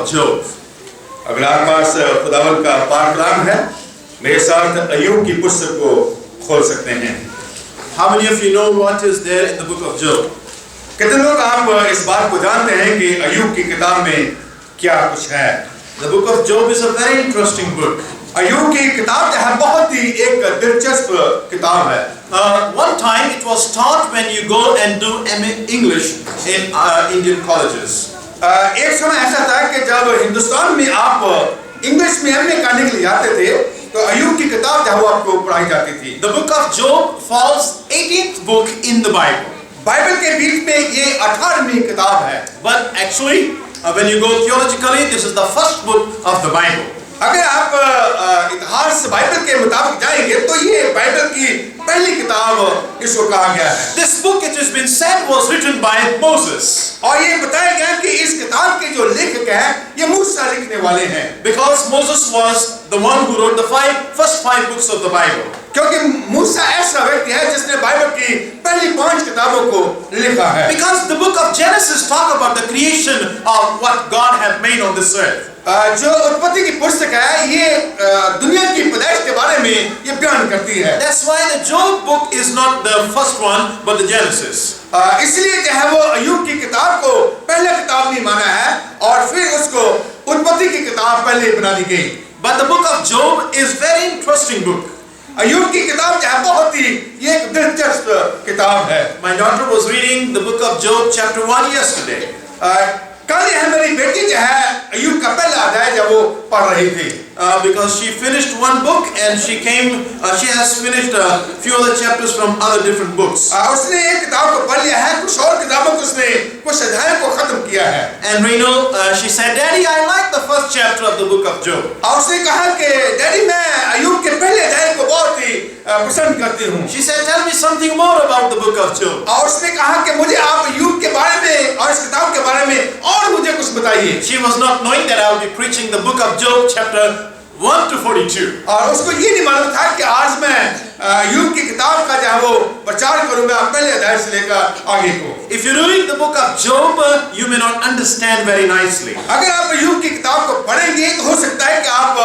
of Job. अगला आवाज खुदावंद का पाठ कलाम है। मेरे साथ अय्यूब की पुस्तक को खोल सकते हैं। How many of you know what is there in the book of Job? कितने लोग आप इस बात को जानते हैं कि अय्यूब की किताब में क्या कुछ है? The book of Job is a very interesting book. अय्यूब की किताब जो है बहुत ही एक दिलचस्प किताब है। One time it was taught when you go and do English in Indian colleges. एक समय ऐसा था कि जब हिंदुस्तान में आप इंग्लिश में एमए करने के लिए जाते थे तो अय्यूब की किताब जो आपको पढ़ाई जाती थी। The book of Job falls 18th book in the Bible. Bible के बीच में ये 18वीं किताब है। But actually, when you go theologically, this is the first book of the Bible. अगर आप इतिहास बाइबल के मुताबिक जाएंगे तो ये बाइबल की पहली किताब इसको कहा गया है। This book, it has been said, was written by Moses. और ये बताया गया कि इस किताब के जो लेखक हैं ये मूसा लिखने वाले हैं। Because Moses was the one who wrote the first five books of the Bible. क्योंकि मूसा ऐसा व्यक्ति है जिसने बाइबल की पहली 5 किताबों को लिखा है। Because the book of Genesis talk about the creation of what God had made on this earth. जो उत्पत्ति की पुस्तक है ये दुनिया की पैदाइश के बारे में ये बयान करती है। That's why the Job book is not the first one but the Genesis. इसलिए जो है वो अय्यूब की किताब को पहला किताब नहीं माना है और फिर उसको उत्पत्ति की किताब पहले बना दी गई। But the book of Job is very interesting book. अय्यूब की किताब जो है बहुत ही ये एक दिलचस्प किताब है। My daughter was reading the book of Job chapter 1 yesterday. कल है मेरी बेटी जो है अय्यूब का पहला अध्याय जब वो पढ़ रही थी। Because she finished one book and she has finished a few other chapters from other different books. उसने एक किताब को पढ़ लिया है, कुछ और किताबों को उसने कुछ अध्यायों को खत्म किया है। And Reno, she said, Daddy, I like the first chapter of the book of Job. और उसने कहा कि डैडी मैं अय्यूब के पहले अध्याय को बहुत ही पसंद करती हूँ। She said, tell me something more about the book of Job. और उसने कहा कि मुझे आप अय्यूब के बारे में और इस किताब के बारे में और मुझे कुछ बताइए। She was not knowing that I would be preaching the book of Job chapter 1 to 42. और उसको ये नहीं मालूम था कि आज मैं अय्यूब की किताब का जो है वो प्रचार करूंगा पहले अध्याय से लेकर आगे को। If you read the book of Job, you may not understand very nicely. अगर आप अय्यूब की किताब को पढ़ेंगे तो हो सकता है कि आप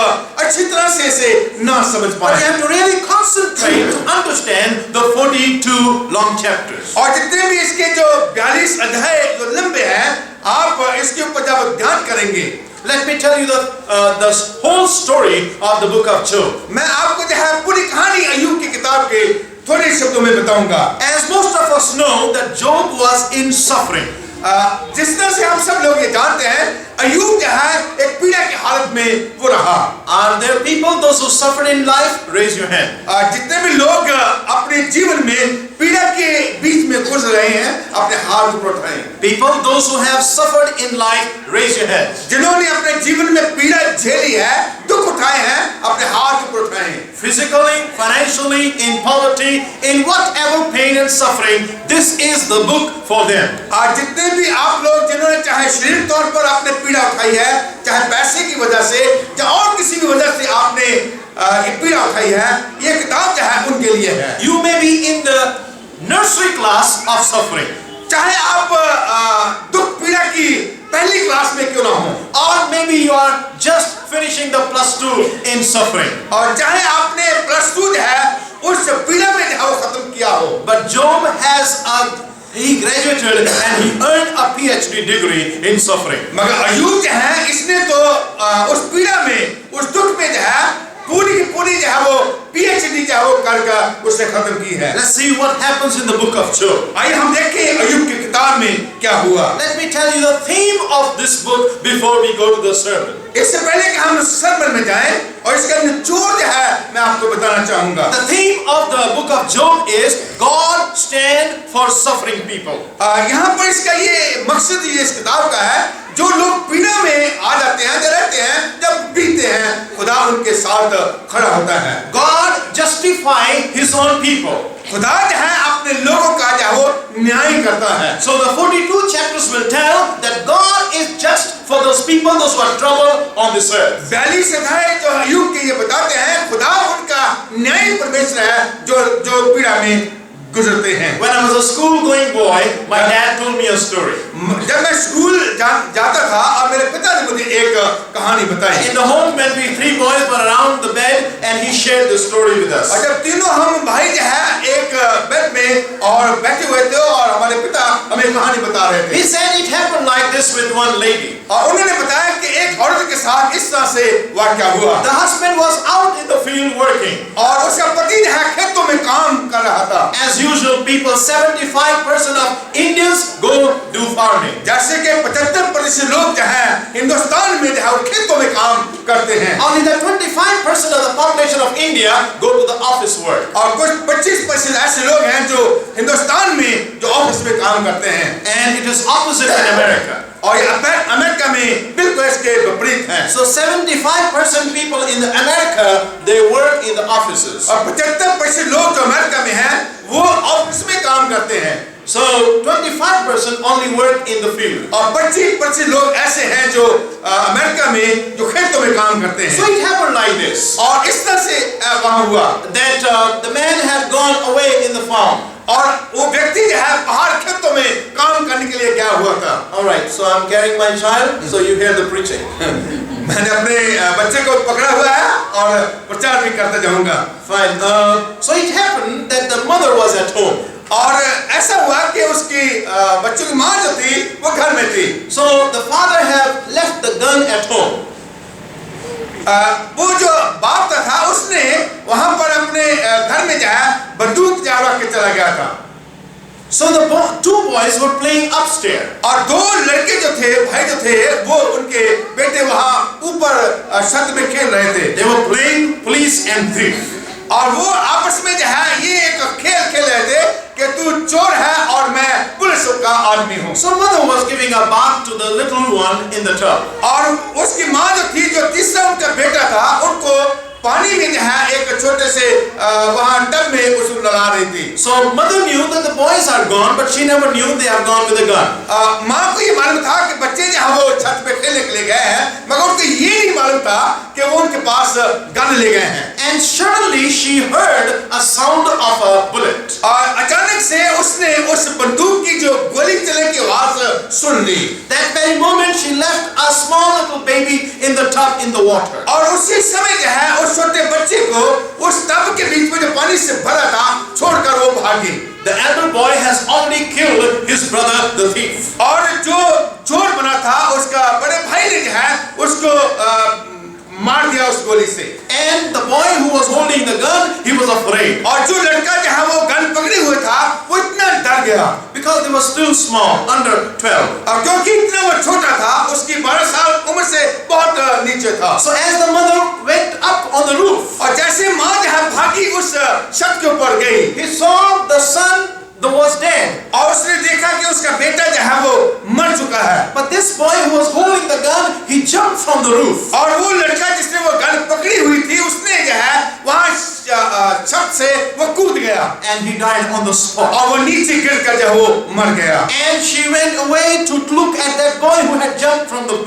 अच्छी तरह से इसे ना समझ पाएं। But you have to really concentrate to understand the 42 long chapters. और जितने भी इसके जो 42 अध्याय जो लंबे हैं आप इसके ऊपर जब ध्यान करेंगे। Let me tell you the whole story of the book of Job. मैं आपको जो है पूरी कहानी अय्यूब की किताब के थोड़े शब्दों में बताऊंगा। As most of us know that Job was in suffering. जिस तरह से हम सब लोग ये जानते हैं अय्यूब जो है एक पीड़ा की हालत में वो रहा। Are there people those who suffered in life? Raise your hand. जितने भी लोग अपने जीवन में पीड़ा के बीच में गुजर रहे हैं अपने हाथ ऊपर उठाएं। People those who have suffered in life, raise your hand. जिन्होंने अपने जीवन में पीड़ा झेली है दुख उठाए हैं अपने हाथ ऊपर उठाएं। Physically, financially, in poverty, in whatever pain and suffering, this is the book for them. जितने भी आप लोग जिन्होंने चाहे शारीरिक तौर पर आपने पीड़ा उठाई है चाहे पैसे की वजह से या और किसी भी वजह से आपने ये पीड़ा उठाई है ये किताब जो है उनके लिए है। You may be in the nursery class of suffering. चाहे आप दुख पीड़ा की पहली क्लास में क्यों ना हो or maybe you are just finishing the +2 in suffering. और चाहे आपने +2 जो है उस पीड़ा में जो खत्म किया हो। But Job he graduated and he earned a PhD degree in suffering. मगर अय्यूब जो है इसने तो उस पीड़ा में उस दुख में जो है पूरी की पूरी जो है वो PhD जो है वो करके उसने खत्म की है। Let's see what happens in the book of Job. आइए हम देखें अय्यूब की किताब में क्या हुआ। Let me tell you the theme of this book before we go to the sermon. इससे पहले कि हम सरमन में जाएं और इसका निचोड़ जो है मैं आपको बताना चाहूंगा। The theme of the book of Job is God stand for suffering people. यहाँ पर इसका ये मकसद ये इस किताब का है जो लोग पीड़ा में आ जाते हैं जब रहते हैं जब बीते हैं खुदा उनके साथ खड़ा होता है। God justify his own people. खुदा जो है अपने लोगों का जो वो न्याय करता है। So the 42 chapters will tell that God is just for those people those who are troubled on this earth. 42 अध्याय जो अय्यूब के ये बताते हैं खुदा उनका न्यायी परमेश्वर है जो पीड़ा में गुजरते हैं। When I was a school going boy, my dad told me a story. जब मैं स्कूल जाता था और मेरे पिता ने मुझे एक कहानी बताई। In the home when we three boys were around the bed and he shared the story with us. और जब तीनों हम भाई जो है एक बेड में और बैठे हुए थे और हमारे पिता हमें कहानी बता रहे थे। He said it happened like this with one lady. और उन्होंने बताया कि एक औरत के साथ इस तरह से वाकया हुआ। The husband was out in the field working. और उसका पति जो है खेतों में काम कर रहा था। As usual, people 75% of Indians go do farming. जैसे कि 75% लोग जो हैं हिंदुस्तान में जो है वो खेतों में काम करते हैं। Only the 25% of the population of India go to the office work. और कुछ 25% ऐसे लोग हैं जो हिंदुस्तान में जो ऑफिस में काम करते हैं। And it is opposite in America. और ये अमेरिका में बिल्कुल इसके विपरीत है। So 75% people in America, they work in the offices. और 75% लोग जो अमेरिका में हैं वो ऑफिस में काम करते हैं। So 25% only work in the field. और 25% लोग ऐसे हैं जो अमेरिका में जो खेतों में काम करते हैं। So it happened like this. और इस तरह से वहाँ हुआ That the man had gone away in the farm. और वो व्यक्ति जो है बाहर खेतों में काम करने के लिए गया हुआ था। All right, so I'm carrying my child, so you hear the preaching. मैंने अपने बच्चे को पकड़ा हुआ है और प्रचार भी करता जाऊंगा। Fine. So it happened that the mother was at home. और ऐसा हुआ कि उसकी बच्चों की माँ जो थी वो घर में थी। So the father had left the gun at home. वो जो बाप था उसने वहां पर अपने घर में जो है बंदूक जला के चला गया था। So the two boys were playing upstairs. और दो लड़के जो थे भाई जो थे वो उनके बेटे वहां ऊपर छत में खेल रहे थे। They were playing police and thief. और वो आपस में जो है ये एक खेल रहे थे कि तू चोर है और मैं पुलिस का आदमी हूँ। So mother was giving a bath to the little one in the tub. और उसकी माँ जो थी जो तीसरा उनका बेटा था उनको पानी में जो है एक छोटे से वहाँ टब में उसको नला रही थी। So mother knew that the boys are gone, but she never knew they have gone with a gun. माँ को ये मालूम था कि बच्चे जो है वो छत पे खेलने के लिए गए हैं, मगर उनको ये नहीं मालूम था कि वो उनके पास गन ले गए हैं। And suddenly she heard a sound of a bullet. और अचानक से उसने उस बंदूक की जो गोली चलने की आवाज सुन ली। That very moment she left a small little baby in the tub in the water. और उसी समय जो है उस छोटे बच्चे को उस टब के बीच में जो पानी से भरा था छोड़कर वो भागी। The elder boy has already killed his brother the thief. और जो चोर बना था उसका बड़े भाई ने जो है उसको मार दिया उस गोली से। And the boy who was holding the gun, he was afraid. और जो लड़का जो है वो गन पकड़े हुए था वो इतना डर गया Because he was still small, under 12. और क्योंकि इतना वो छोटा था उसकी 12 साल उम्र से बहुत नीचे था। So as the mother went up on the roof, और जैसे माँ जो है भागी उस छत के ऊपर गई, he saw the son that was dead. और उसने देखा कि उसका बेटा जो है वो मर चुका है। But this boy who was holding the gun, he jumped from the roof. और वो लड़का जिसने वो गन पकड़ी हुई थी उसने जो है वहाँ छत से वो कूद गया And he died on the spot. और वो नीचे गिरकर जो वो मर गया। And she went away to look at that boy who had jumped from the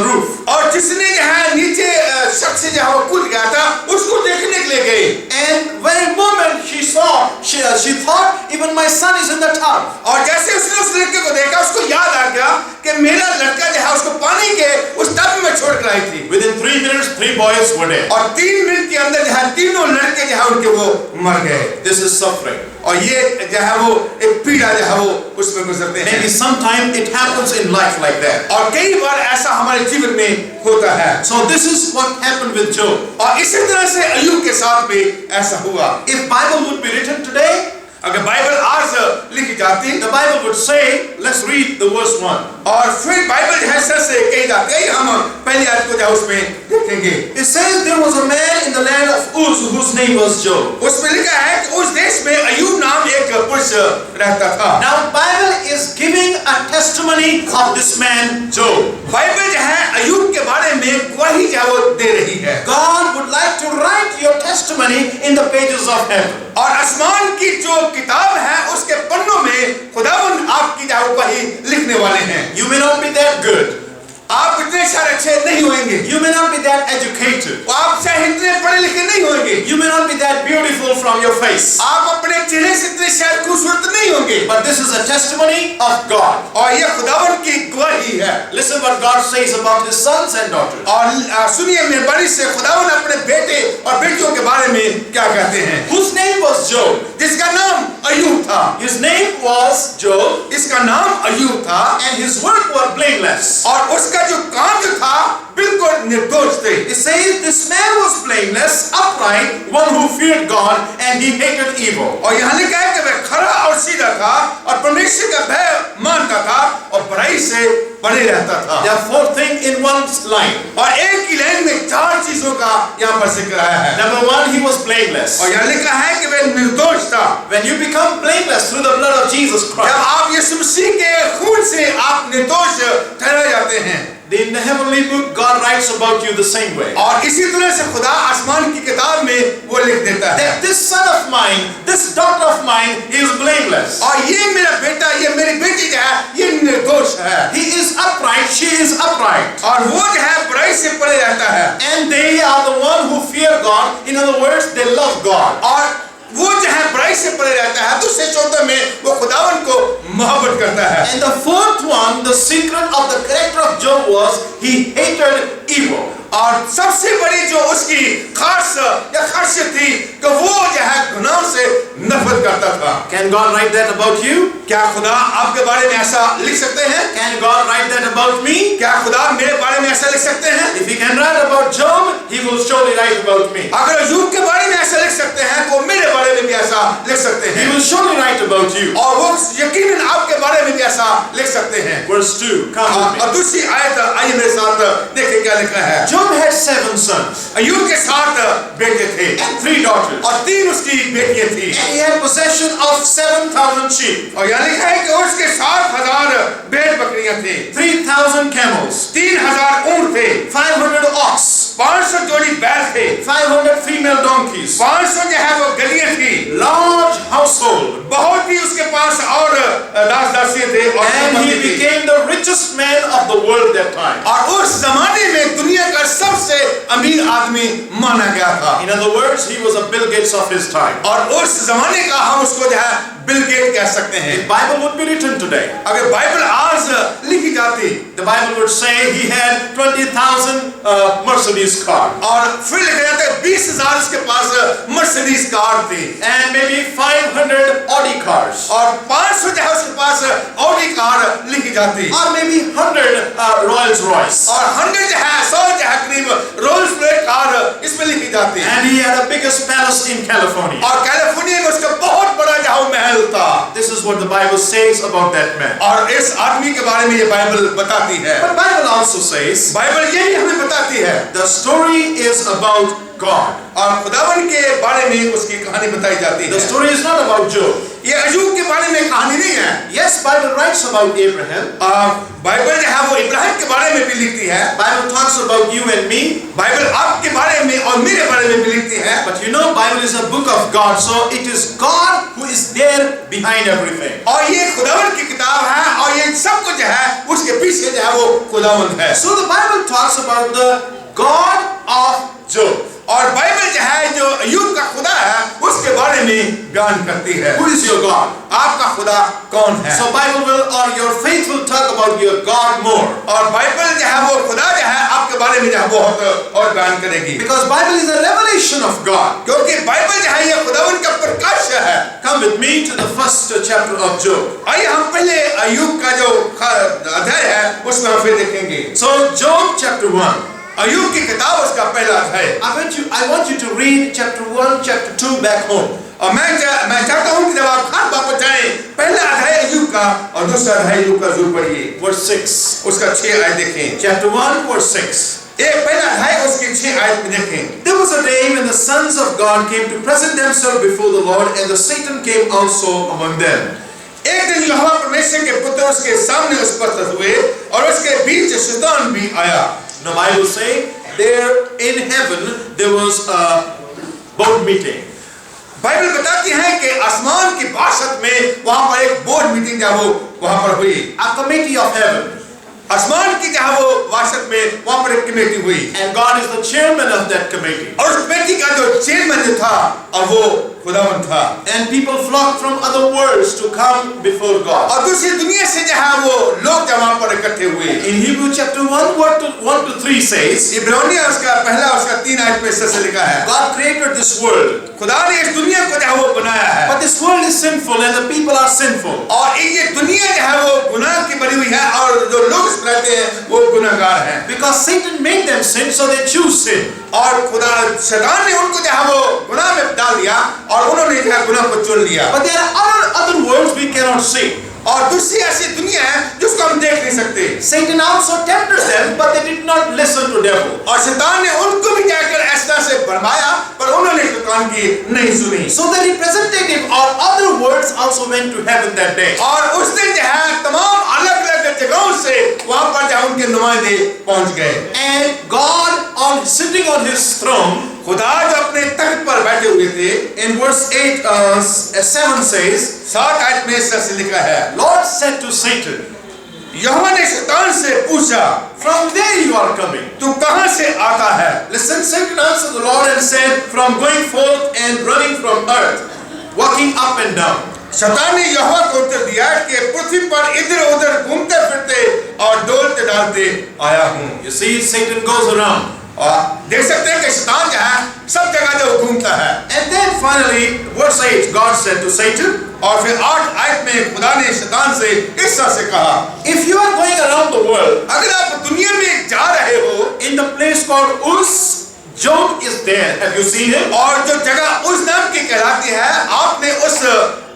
roof. और जिसने जो है नीचे छत से जो वो कूद गया था उसको देखने के लिए गई। And very moment she saw, she thought even my son is in the tub. और जैसे उसने उस लड़के को देखा उसको याद आ गया कि मेरा लड़का जो है उसको पानी के उस टब में छोड़ कर आई थी। Within 3 minutes, 3 boys were dead. और 3 मिनट के अंदर जो है तीनों लड़के जो है उनके वो मर गए। This is suffering. और ये जो है वो एक पीड़ा जो है वो उसमें गुजरते हैं। Maybe sometime it happens in life like that. और कई बार ऐसा हमारे जीवन में होता है। So this is what happened with Job. और इसी तरह से अय्यूब के साथ भी ऐसा हुआ। If Bible would be written today, अगर बाइबल आज लिखी जाती the Bible would say, let's read the verse 1. और फिर बाइबल जो है सर से कही जाती है हम पहली आयत को जो उसमें देखेंगे। It says there was a man in the land of Uz whose name was Job. उसमें लिखा है कि उस देश में अय्यूब नाम एक पुरुष रहता था। Now Bible is giving a testimony of this man Job. Bible जो है अय्यूब के बारे में गवाही जो वो दे रही है। God would like to write your testimony in the pages of heaven. और आसमान की जो किताब है उसके पन्नों में खुदावंद आपकी जो गवाही लिखने वाले हैं। You may not be that good. आप इतने सारे अच्छे नहीं होंगे, You may not be that educated. आप चाहे इतने पढ़े लिखे नहीं होंगे, You may not be that beautiful from your face. आप अपने चेहरे से इतने शायद खूबसूरत नहीं होंगे, But this is a testimony of God. और ये खुदावन की गवाही है। Listen what God says about his sons and daughters. और सुनिए मेहरबानी से खुदावन अपने बेटे और बेटियों के बारे में क्या कहते हैं। Whose name was Job? जिसका नाम अय्यूब था, His name was Job, इसका नाम अय्यूब था, and his work was blameless. और उसका जो काम जो था बिल्कुल निर्दोष थे। It says this man was blameless, upright, one who feared God, and he hated evil. और यहाँ लिखा है कि वह खरा और सीधा था और परमेश्वर का भय मानता था और बुराई से परे रहता था। There are four things in one line. और एक ही लाइन में चार चीजों का यहाँ पर जिक्र आया है। Number one, he was blameless. और यहाँ लिखा है कि वह निर्दोष था। When you become blameless through the blood of Jesus जब Christ, आप यीशु मसीह के खून से आप निर्दोष ठहराए जाते हैं, in the heavenly book, God writes about you the same way. और इसी तरह से खुदा आसमान की किताब में वो लिख देता है That this son of mine, this daughter of mine is blameless. और ये मेरा बेटा, ये मेरी बेटी जो है, ये निर्दोष है He is upright, she is upright. और वो जो है बुराई से परे रहता है And they are the one who fear God. In other words, they love God. और वो जो है बुराई से परे रहता है। दूसरे शब्दों में वो खुदावन को मोहब्बत करता है। And the fourth one, the secret of the character of Job was he hated evil. और सबसे बड़ी जो उसकी खास या खासियत थी कि वो जो है गुनाह से नफरत करता था। Can God write that about you? क्या खुदा आपके बारे में ऐसा लिख सकते हैं? Can God write that about me? क्या खुदा मेरे बारे में ऐसा लिख सकते हैं? If he can write about Job, he will surely write about me. अगर अय्यूब के बारे में ऐसा लिख सकते हैं तो मेरे बारे में भी ऐसा लिख सकते He हैं will surely write about you. और वो यकीनन आपके बारे में भी ऐसा लिख सकते हैं। Verse 2, come with me. और दूसरी आयत आइए मेरे साथ देखिए क्या लिखा है। Job had 7 sons अय्यूब के 7 बेटे थे and 3 daughters. और 3 उसकी बेटियां थी And he had possession of 7,000 sheep, और यहाँ लिखा है कि उसके 7,000 भेड़ बकरियां थे, 3,000 camels, 3,000 ऊंट थे, 500 ox, 500 जोड़ी बैल थे, 500 female donkeys, 500 जो है वो गलियां थी, large household. बहुत ही उसके पास और दास दासियां थे और And संपत्ति he थी। became the richest man of the world that time. और उस जमाने में दुनिया का सबसे अमीर आदमी माना गया था In other words, he was a Bill Gates of his time. और उस जमाने का हम उसको जो है बिल गेट कह सकते हैं। The Bible would be written today. अगर बाइबल आज लिखी जाती The Bible would say he had 20,000 Mercedes cars और फिर लिखा जाता है 20,000 उसके पास मर्सिडीज कार थी and maybe 500 Audi cars और 500 जो है उसके पास ऑडी कार लिखी जाती or maybe 100 Rolls Royce. और 100 जो है 100 जो है करीब रोल्स रॉयस कार इसमें लिखी जाती And he had the biggest palace in California. और कैलिफोर्निया में उसका बहुत बड़ा जो है महल था। This is what the Bible says about that man. और इस आदमी के बारे में ये बाइबल बताती है। But Bible also says Bible यही हमें बताती है the story is about God. और खुदावन के बारे में उसकी कहानी बताई जाती The है। story is not about Job. ये अय्यूब के बारे में कहानी नहीं है। Yes, Bible writes about Abraham. Bible जो है वो इब्राहिम के बारे में भी लिखती है। Bible talks about you and me. Bible आपके बारे में और मेरे बारे में भी लिखती है। But you know, Bible is a book of God, so it is God who is there behind everything. और ये खुदावन की किताब है और ये सब कुछ जो है उसके पीछे जो है वो खुदावन है। So the Bible talks about the God of Job. और बाइबल जो है जो अय्यूब का खुदा है उसके बारे में बयान करती है। Who is your God? आपका खुदा कौन है? So Bible will or your faith will talk about your God more. और बाइबल जो है वो खुदा जो है आपके बारे में जो है बहुत और बयान करेगी। Because Bible is a revelation of God. क्योंकि बाइबल जो है ये खुदावन का प्रकाश है। Come with me to the first chapter of Job. आइए हम पहले अय्यूब का जो अध्याय है उसमें हम फिर देखेंगे। So Job chapter 1. अय्यूब की किताब उसका पहला अध्याय। I want you to read chapter 1, chapter 2 back home. और मैं चाहता हूँ कि जब आप घर वापस जाएं पहला अध्याय अय्यूब का और दूसरा अध्याय अय्यूब का जरूर पढ़िए। Verse 6. उसका 6 आयत देखें। Chapter 1, verse 6. ये पहला अध्याय उसकी 6 आयत में देखें। There was a day when the sons of God came to present themselves before the Lord, and the Satan came also among them. एक दिन यहोवा परमेश्वर के पुत्र उसके सामने उपस्थित हुए और उसके बीच शैतान भी आया। The Bible say there in heaven there was a board meeting. Bible बताती है कि आसमान की बासत में वहां पर एक बोर्ड मीटिंग जो वो वहां पर हुई। A committee of heaven. आसमान की जहाँ वो वासत में वहाँ पर एक कमेटी हुई and God is the chairman of that committee. और उस कमेटी का जो चेयरमैन जो था और वो खुदावन था And people flocked from other worlds to come before God. और दूसरी दुनिया से जहाँ वो लोग वहाँ पर इकट्ठे हुए In Hebrew chapter 1 to 3 says, इब्रानियों उसका पहला उसका 3 आयत में ऐसे लिखा है God created this world, खुदा ने इस दुनिया को जहाँ वो बनाया है but this world is sinful and the people are sinful. और ये दुनिया जो है वो गुनाह की बनी हुई है और जो लोग इस पर रहते हैं वो गुनाहगार हैं Because Satan made them sin, so they choose sin. और खुदा शैतान ने उनको जहाँ वो गुनाह में डाल दिया और उन्होंने जो है गुनाह को चुन लिया But there are other worlds we cannot see. और दूसरी ऐसी दुनिया है जिसको हम देख नहीं सकते Satan also tempted them, but they did not listen to devil. और शैतान ने उनको भी जाकर इस तरह से भरमाया पर उन्होंने शैतान की नहीं सुनी So the representative of other worlds also went to heaven that day. और उस दिन जो है तमाम अलग अलग जगहों से वहां पर जहाँ उनके नुमाइंदे पहुंच गए And God, sitting on his throne, खुदा जो अपने तख्त पर बैठे हुए थे in verse 7 says, 7 आयत में ऐसा लिखा है Lord said to Satan, यहोवा ने शैतान से पूछा from where you are coming? तू कहां से आता है Listen, Satan answered the Lord and said, from going forth and running from earth, walking up and down. शैतान ने यहोवा को उत्तर दिया कि पृथ्वी पर इधर उधर घूमते फिरते और डोलते डालते आया हूं You see, Satan goes around. और देख सकते हैं कि शैतान जो है सब जगह जो घूमता है And then finally, verse 8, God said to Satan, और फिर 8 आयत में खुदा ने शैतान से इस तरह से कहा if you are going around the world, अगर आप दुनिया में जा रहे हो in the place called Uz, Job is there. Have you seen him? और जो जगह उस नाम की कहलाती है आपने उस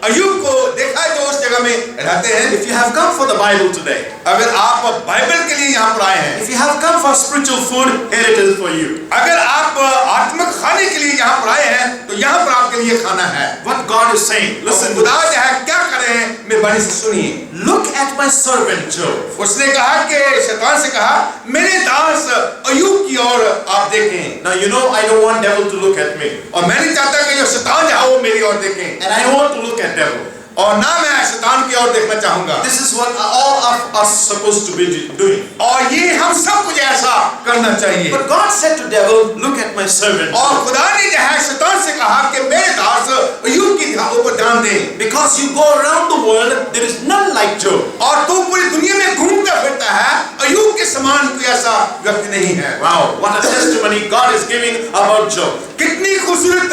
अय्यूब को देखा जो उस जगह में रहते हैं If you have come for the Bible today, अगर आप बाइबल के लिए यहाँ पर आए हैं if you have come for spiritual food, here it is for you. अगर आप आत्मिक खाने के लिए यहाँ पर आए हैं तो यहाँ पर आपके लिए खाना है What God is saying, listen, खुदा जो है क्या कर रहे हैं मेहरबानी से सुनिए look at my servant Job. उसने कहा कि शैतान से कहा मेरे दास अय्यूब की ओर आप देखें Now you know I don't want devil to look at me, और मैं नहीं चाहता कि जो शैतान है वो मेरी ओर देखें and I don't want to look at devil. और ना मैं शैतान की ओर देखना चाहूंगा This is what all of us supposed to be doing. और ये हम सब कुछ ऐसा करना चाहिए But God said to devil, look at my servant. और खुदा ने जो है शैतान से कहा कि मेरे दास अय्यूब की ऊपर ध्यान दे Because you go around the world, there is none like Job. और तू पूरी दुनिया में घूमता फिरता है अय्यूब के समान कोई ऐसा व्यक्ति नहीं है Wow, what a testimony God is giving about Job. कितनी खूबसूरत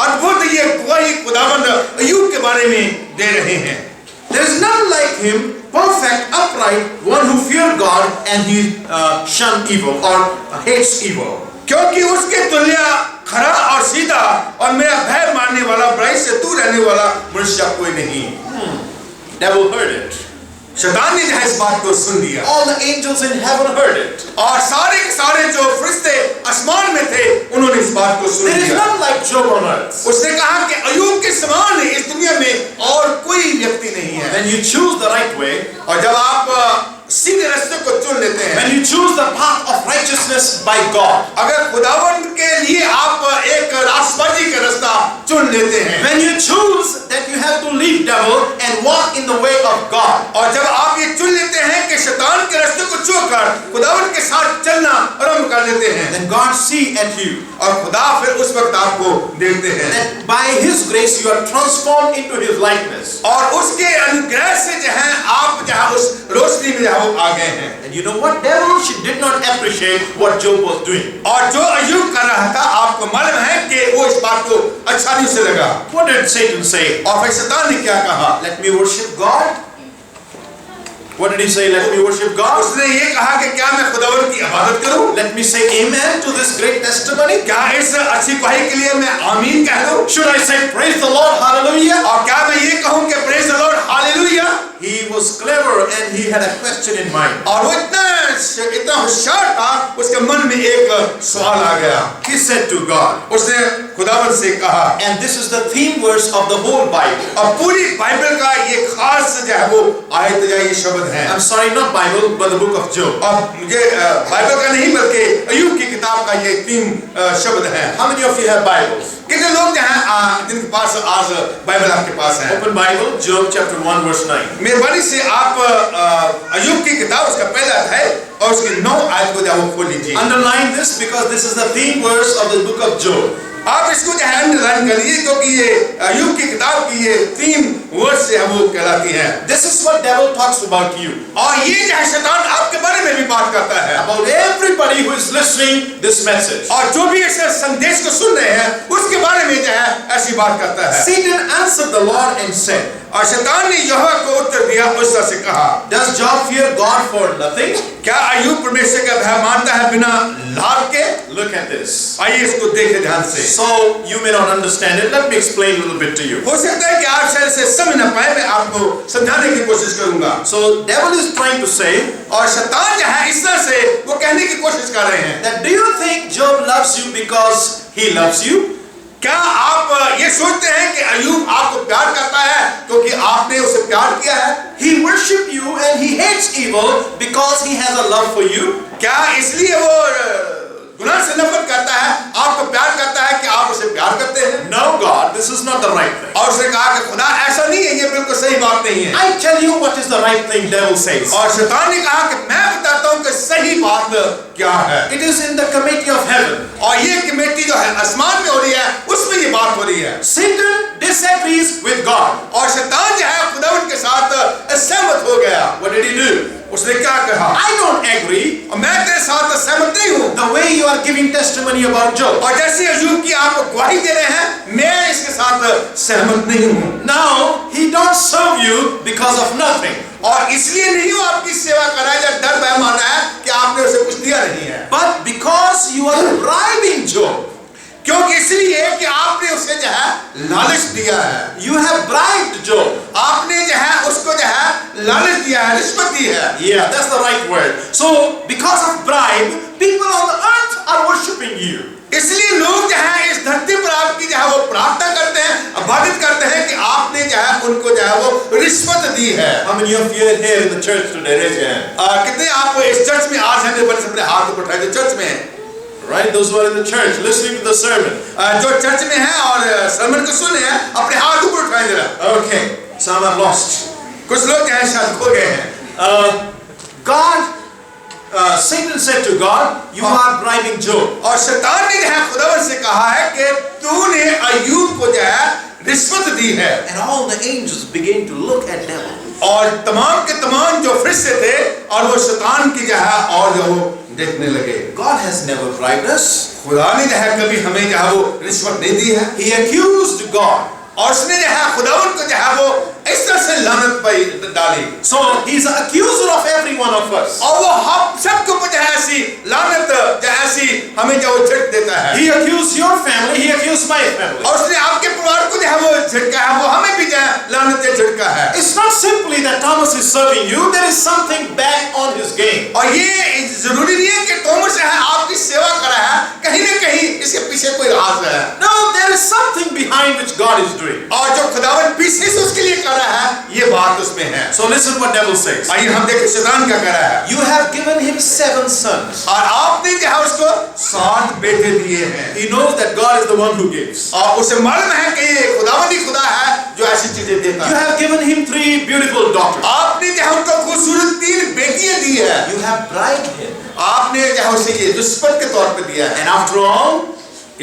अद्भुत ये गवाही खुदावंद अय्यूब के बारे में दे रहे हैं There is none like him, perfect, upright, one who feared God and he shunned evil or hates evil. क्योंकि उसके तुल्य खरा और सीधा और मेरा भय मानने वाला बुराई से दूर रहने वाला मनुष्य कोई नहीं Devil heard it. शैतान ने जो इस बात को सुन लिया All the angels in heaven heard it. और सारे के सारे जो फरिश्ते आसमान में थे उन्होंने इस बात को सुन There is लिया none like Job on earth. उसने कहा कि अय्यूब के समान इस दुनिया में और कोई व्यक्ति नहीं है When you choose the right way, और जब आप सीधे रास्ते को चुन लेते हैं when you choose the path of righteousness by God, अगर खुदावंद के लिए आप एक रास्तबाजी का रास्ता चुन लेते हैं when you choose that you have to leave devil and walk in the way of God, और जब आप ये चुन लेते हैं कि शैतान के रास्ते को छोड़कर खुदावंद के साथ चलना आरंभ कर लेते हैं then God see at you और खुदा फिर उस वक्त आपको देखते हैं that by His grace you are transformed into His likeness. और उसके अनुग्रह से जो है आप जहाँ उस रोशनी में वो आ गए हैं And you know what? Devil she did not appreciate what Job was doing. और जो अय्यूब कर रहा था आपको मालूम है कि वो इस बात को अच्छा नहीं से लगा What did Satan say? और फिर शैतान ने क्या कहा Let me worship God. What did he say? Let me worship God. उसने ये कहा कि क्या मैं खुदावंद की इबादत करूं Let me say amen to this great testimony. क्या इस अच्छी गवाही के लिए मैं आमीन कह दूं Should I say praise the Lord, hallelujah? और क्या मैं ये कहूं कि praise the Lord hallelujah He was clever and he had a question in mind. और वो इतना होशियार था उसके मन में एक सवाल आ गया He said to God, उसने खुदावंद से कहा and this is the theme verse of the whole Bible. और पूरी बाइबल का ये खास जो है वो आयत या ये शब्द है I'm sorry, not Bible, but the book of Job. अब मुझे बाइबल का नहीं बल्कि अय्यूब की किताब का ये 3 शब्द है। How many of you have Bibles? कितने लोग जो हैं जिनके पास आज बाइबल आपके पास है? Open Bible, Job chapter 1 verse 9. मेहरबानी से आप अय्यूब की किताब उसका पहला अध्याय और उसकी 9 आयत को जो खोल लीजिए। Underline this because this is the theme verse of the book of Job. आप इसको जो है अंडरलाइन करिए क्योंकि ये अय्यूब की किताब की ये 3 वर्ड से वो कहलाती है। This is what devil talks about you. और ये जो है शैतान आपके बारे में भी बात करता है। About everybody who is listening this message. और जो भी इस संदेश को सुन रहे हैं उसके बारे में जो है ऐसी बात करता है। Satan answered the Lord and said, और शैतान ने यहोवा को उत्तर दिया उस तरह से कहा, Does Job fear God for nothing? क्या अय्यूब परमेश्वर का भय मानता है बिना लाभ के? Look at this. आइए इसको देखें ध्यान से। So you may not understand it. Let me explain a little bit to you. हो सकता है कि आप शायद इसे समझ न पाए, मैं आपको समझाने की कोशिश करूंगा। So devil is trying to say और शैतान जो है इस तरह से वो कहने की कोशिश कर रहे हैं that do you think Job loves you because he loves you? क्या आप ये सोचते हैं कि अय्यूब आपको प्यार करता है क्योंकि आपने उसे प्यार किया है? He worships you and he hates evil because he has a love for you? क्या इसलिए वो गुनाह से नफरत करता है, आपको प्यार करता है कि आप उसे प्यार करते हैं? No God, this is not the right thing. और उसने कहा कि खुदा ऐसा नहीं है, ये बिल्कुल सही बात नहीं है। I tell you what is the right thing, devil says. और शैतान ने कहा कि मैं बताता हूँ कि सही बात क्या है। It is in the committee of heaven. और ये कमेटी जो है आसमान में हो रही है, उसमें ये बात हो रही है। Satan disagrees with God. और शैतान जो है खुदावंद के साथ सहमत हो गया। What did he do? उसने क्या कहा? I don't agree. और मैं तेरे साथ सहमत नहीं हूँ। The way you are giving testimony about Job. और जैसे अय्यूब की आप गवाही दे रहे हैं, मैं इसके साथ सहमत नहीं हूँ। Now he don't serve you because of nothing. और इसलिए नहीं वो आपकी सेवा कर रहा है जब डर भय माना है कि आपने उसे कुछ दिया नहीं है, But because you are bribing Job. क्योंकि इसलिए कि आपने उसे जो है लालच दिया है। You have bribed Job. आपने जो है उसको जो है लालच दिया है, रिश्वत दी है। Yeah, that's the right word. So because of bribe, people on the earth are worshiping you. इसलिए लोग जो है इस धरती पर आपकी जो है वो प्रार्थना करते हैं, इबादत करते हैं कि आपने जो है उनको जो है वो रिश्वत दी है। How many of you are here in the church today? Raise your hand. कितने आप इस चर्च में आज हैं? बड़े अपने हाथ को उठाए जो चर्च में हैं। Right? Those who are in the church listening to the sermon. जो चर्च में हैं और sermon को सुन रहे हैं, अपने हाथ ऊपर उठाएं जरा। Okay. Some are lost. कुछ लोग जो है शायद खो गए हैं। Satan said to God, you are bribing Job. और शैतान ने जो है खुदावंद से कहा है कि तूने अय्यूब को जो है रिश्वत दी है। And all the angels began to look at devil. और तमाम के तमाम जो फरिश्ते थे और वो शैतान की जो है और जो वो देखने लगे। God has never bribed us. खुदा ने जो है कभी हमें जो है वो रिश्वत नहीं दी है। He accused God. और उसने जो है खुदावंद को जो है वो इस तरह से लानत पर डाली। So he's an accuser of every one of us. और वो हम सबके ऊपर जो है ऐसी लानत जो ऐसी हमें जो झटक देता है। He accused your family. He accused my family. और उसने आपके परिवार को जो है वो झटका है, वो हमें भी जो है लानत से झटका है। It's not simply that Thomas is serving you. There is something back on his game. और ये जरूरी नहीं है कि थॉमस है आपकी सेवा कर रहा है, कहीं न कहीं इसके पीछे कोई राज है। No, there is something behind which God is doing. और जो खुदावंद पीछे से उसके लिए कर रहा है, ये बात उसमें है। So listen what devil says. आइए हम देखें शैतान क्या कर रहा है। You have given him 7 sons. और आपने जो है उसको 7 बेटे दिए हैं। He knows that God is the one who gives. और उसे मालूम है कि ये खुदावंद ही खुदा है जो ऐसी चीजें देता You है। have given him 3 beautiful daughters. आपने जो है उनको खूबसूरत 3 बेटियां दी है। You have bribed him. आपने जो है उसे ये दुष्पद के तौर पे दिया है। And after all,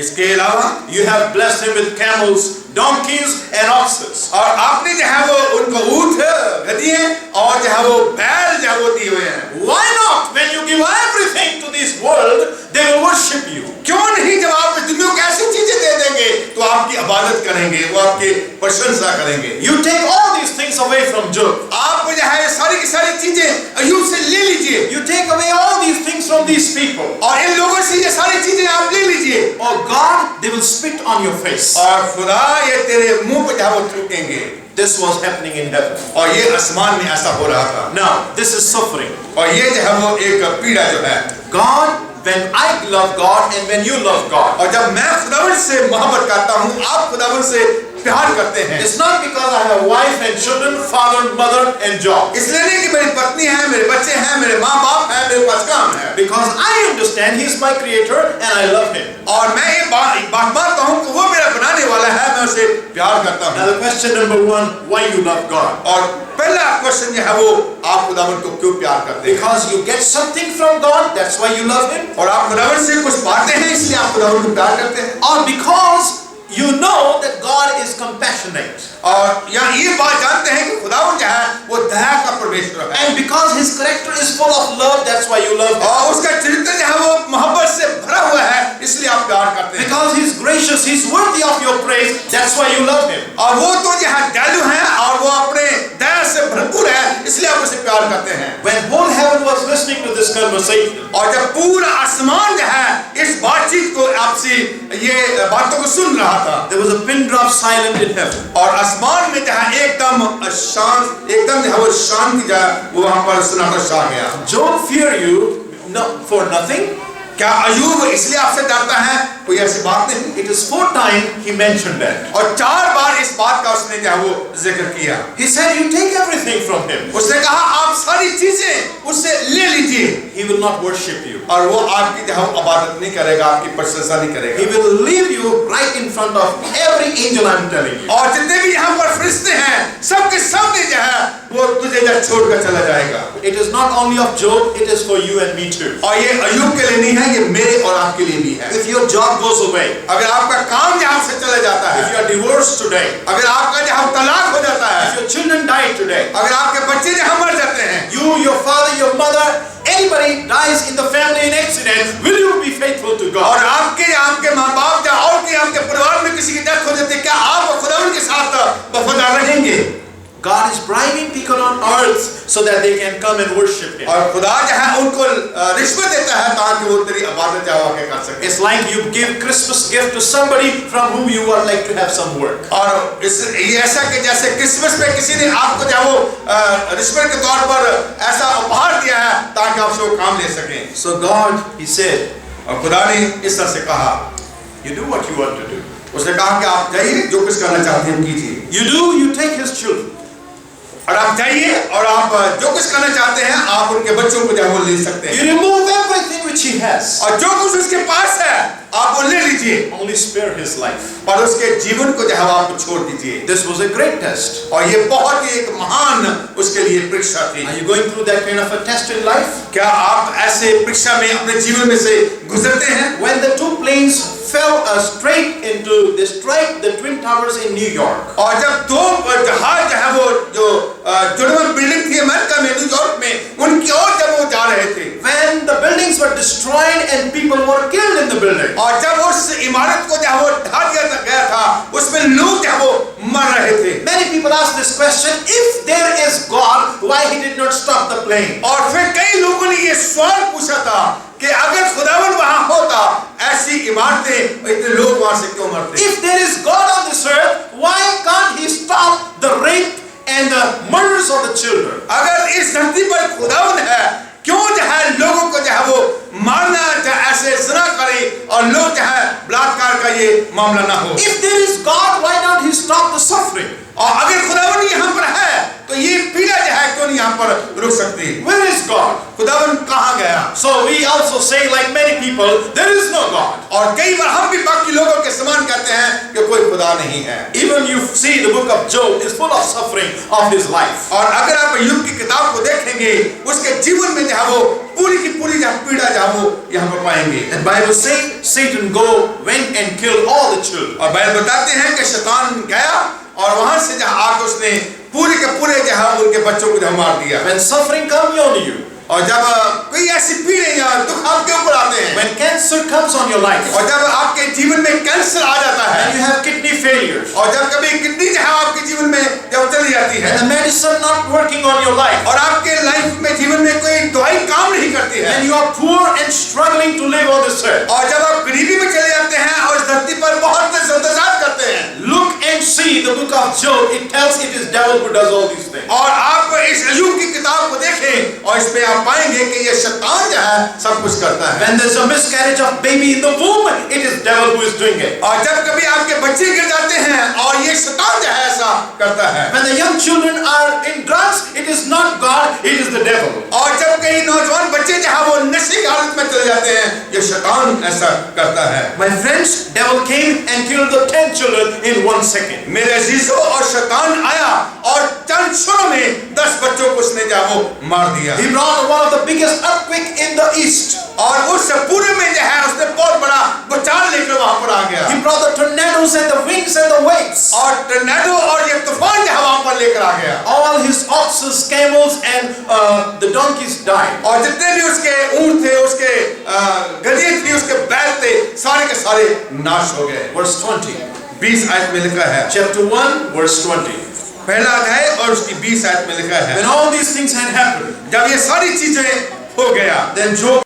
इसके अलावा you have blessed him with camels, donkeys and oxes. और आपने जो है वो उनको ऊंट, गधिये और जो है वो बैल जो है वो दिए हुए हैं। Why not? When you give everything to this world, they will worship you. क्यों नहीं? जब आप इस दुनिया को ऐसी चीजें दे देंगे तो आपकी इबादत करेंगे, वो आपकी प्रशंसा करेंगे। You take all these things away from Job. आप जो है सारी की सारी चीजें अय्यूब से ले लीजिए। You take away all these things from these people. और इन लोगों से ये सारी चीजें आप ले लीजिए। Oh God, they will spit on your face. और खुदा ये तेरे मुंह पे जो है वो थूकेंगे। This was happening in heaven. और ये आसमान में ऐसा हो रहा था। Now, this is suffering. और ये जो है वो एक पीड़ा जो है। God, when I love God and when you love God, और जब मैं खुदावंद से मोहब्बत करता हूँ, आप खुदावंद से प्यार करते हैं। It's not because I have a wife and children, father, mother, and job. इसलिए नहीं कि मेरी पत्नी है, मेरे बच्चे हैं, मेरे माँ बाप हैं, मेरे पास काम है। Because I understand He is my Creator and I love Him. और मैं ये बात मानता हूँ कि वो मेरा बनाने वाला है, मैं उसे प्यार करता हूँ। Now the question number one, why you love God? और पहला क्वेश्चन जो है वो, आप खुदावन को क्यों प्यार करते हैं? Because you get something from God, that's why you love Him. और आप खुदावन से कुछ पाते हैं, इसलिए आप खुदावन को प्यार करते हैं। Or because you know that God is compassionate. और या ये बात जानते हैं कि खुदावन जो है वो दया का परमेश्वर है। And because His character is full of love, that's why you love Him. और उसका चरित्र जो है वो मोहब्बत से भरा हुआ है, इसलिए आप प्यार करते हैं। Because He's gracious, He's worthy of your praise, that's why you love Him. और वो तो जो है दयालु है और वो अपने दया से भरपूर है, इसलिए आप उसे प्यार करते हैं। When whole heaven was listening to this conversation, और जब पूरा आसमान जो है इस बातचीत को, आपसी ये बातों को सुन रहा था, there was a pin drop silent in heaven. और आसमान में जो है एकदम शांत, एकदम जो है वो शांति जो है वो वहां पर सन्नाटा छा गया। Don't fear you for nothing. क्या अय्यूब इसलिए आपसे डरता है? कोई ऐसी बात नहीं। It is 4 times he mentioned that. और 4 बार इस बात का उसने जो है वो जिक्र किया। He said, "You take everything from him." उसने कहा आप सारी चीजें उससे ले लीजिए। He will not worship you. और वो आपकी जो है इबादत नहीं करेगा, आपकी प्रशंसा नहीं करेगा। He will leave you right in front of every angel. I'm telling you. और जितने भी यहाँ पर फरिश्ते हैं, सबके सामने जो है वो तुझे जो छोड़कर चला जाएगा। It is not only of Job; it is for you and me too. और ये अय्यूब के लिए नहीं है, ये मेरे और आपके लिए भी है। If your job goes away, अगर आपका काम यहाँ से चला जाता है, if you are divorced today, अगर आपका जहाँ तलाक हो जाता है, if your children die today, अगर आपके बच्चे जहाँ मर जाते हैं, you, your father, your mother, anybody dies in the family in accident, will you be faithful to God? और आपके माँ बाप या और के आपके परिवार में किसी की डेथ हो जाती है, क्या आप खुदावन के साथ वफादार रहेंगे? God is bribing people on earth so that they can come and worship Him. और खुदा जो है उनको रिश्वत देता है ताकि वो तेरी इबादत जो है कर सके। It's like you give Christmas gift to somebody from whom you would like to have some work. और ये ऐसा कि जैसे क्रिसमस पे किसी ने आपको जो वो रिश्वत के तौर पर ऐसा उपहार दिया है ताकि आप उसको काम ले सकें। So God, He said, और खुदा ने इस तरह से कहा, you do what you want to do. उसने कहा कि आप जाइए, जो कुछ करना चाहते हैं कीजिए। You do, you take His children. और आप जाइए और आप जो कुछ करना चाहते हैं आप उनके बच्चों को जो वो ले सकते हैं। You remove everything which he has. और जो कुछ उसके पास है आप वो ले लीजिए। Only spare his life. पर उसके जीवन को जो है आपको छोड़ दीजिए। This was a great test. और ये बहुत ही एक महान उसके लिए परीक्षा थी। Are you going through that kind of a test in life? क्या आप ऐसे परीक्षा में अपने जीवन में से गुजरते हैं? When the 2 planes fell straight into destroyed the Twin Towers in New York. और जब 2 जहाज जो है वो जो जुड़वा बिल्डिंग थी अमेरिका में, न्यूयॉर्क में, उनकी ओर जब वो जा रहे थे, when the buildings were destroyed and people were killed in the building, और जब उस इमारत को जो वो ढा दिया गया था, उसमें लोग जो वो मर रहे थे। many people ask this question: if there is God, why He did not stop the plane? और फिर कई लोगों ने ये सवाल पूछा था कि अगर खुदावन वहां होता, ऐसी इमारतें, इतने लोग वहां से क्यों मरते? If there is God on this earth, why can't He stop the rape and the murders of the children? अगर इस धरती पर खुदावन है, क्यों जो है लोगों को जो है वो मारना, जो ऐसे ज़िना करे और लोग जो है बलात्कार का ये मामला ना हो? If there is God, why not He stop the suffering? और अगर खुदावन यहाँ पर है, तो ये पीड़ा जो है क्यों नहीं यहाँ पर रुक सकती? Where is God? खुदावन कहाँ गया? So we also say, like many people, there is no God. और कई बार हम भी बाकी लोगों के समान कहते हैं कि कोई खुदा नहीं है। Even you see the book of Job is full of suffering of his life. और अगर आप अय्यूब की किताब को देखेंगे, उसके जीवन में जो है वो पूरी की पूरी जो पीड़ा जो वो यहाँ पर पाएंगे। And Bible says Satan went and killed all the children. और बाइबल बताते हैं कि शैतान गया और वहां से जहाँ आकर उसने पूरे के पूरे जहाँ उनके बच्चों को जहाँ मार दिया। When suffering comes on you, और जब कोई ऐसी पीड़े या दुख आपके ऊपर आते हैं, when cancer comes on your life, और जब आपके जीवन में कैंसर आ जाता है, and you have kidney failures, और जब कभी किडनी जो है आपके जीवन में जब चली जाती है, and the medicine not working on your life, और आपके लाइफ में जीवन में कोई दवाई काम नहीं करती है, and you are poor and struggling to live on this earth, और जब आप गरीबी में चले जाते हैं और इस धरती पर बहुत जद्दोजहद करते हैं, look and see the book of Job, it tells it is devil who does all these things. और आप इस अय्यूब की किताब को देखें और इसमें आप पाएंगे कि ये शैतान जो है सब कुछ करता है। When there's a miscarriage of baby in the womb, it is devil who is doing it. और जब कभी आपके बच्चे गिर जाते हैं और ये शैतान जो है ऐसा करता है। When the young children are in drugs, it is not God, it is the devil. और जब कई नौजवान बच्चे जहाँ वो नशे की हालत में चले जाते हैं, ये शैतान ऐसा करता है। My friends, devil came and killed the 10 children in 1 second. मेरे अजीजों, और शैतान आया और चंद क्षणों में 10 बच्चों को उसने जो वो मार दिया। He brought one of the biggest earthquake in the east. और उस पूरे में जो है उसने बहुत बड़ा भूचाल लेकर वहां पर आ गया। He brought the tornadoes and the winds and the waves. और टर्नेडो और ये तूफान जो है वहां पर लेकर आ गया। All his oxes, camels and the donkeys died. और जितने भी उसके ऊंट थे, उसके गधे थी, उसके बैल थे, सारे के सारे नाश हो गए। Verse 20. 20 आयत में लिखा है। Chapter 1, verse 20. पहला अध्याय और उसकी 20 आयत में लिखा है। When all these things had happened, जब ये सारी चीजें हो गया, then Job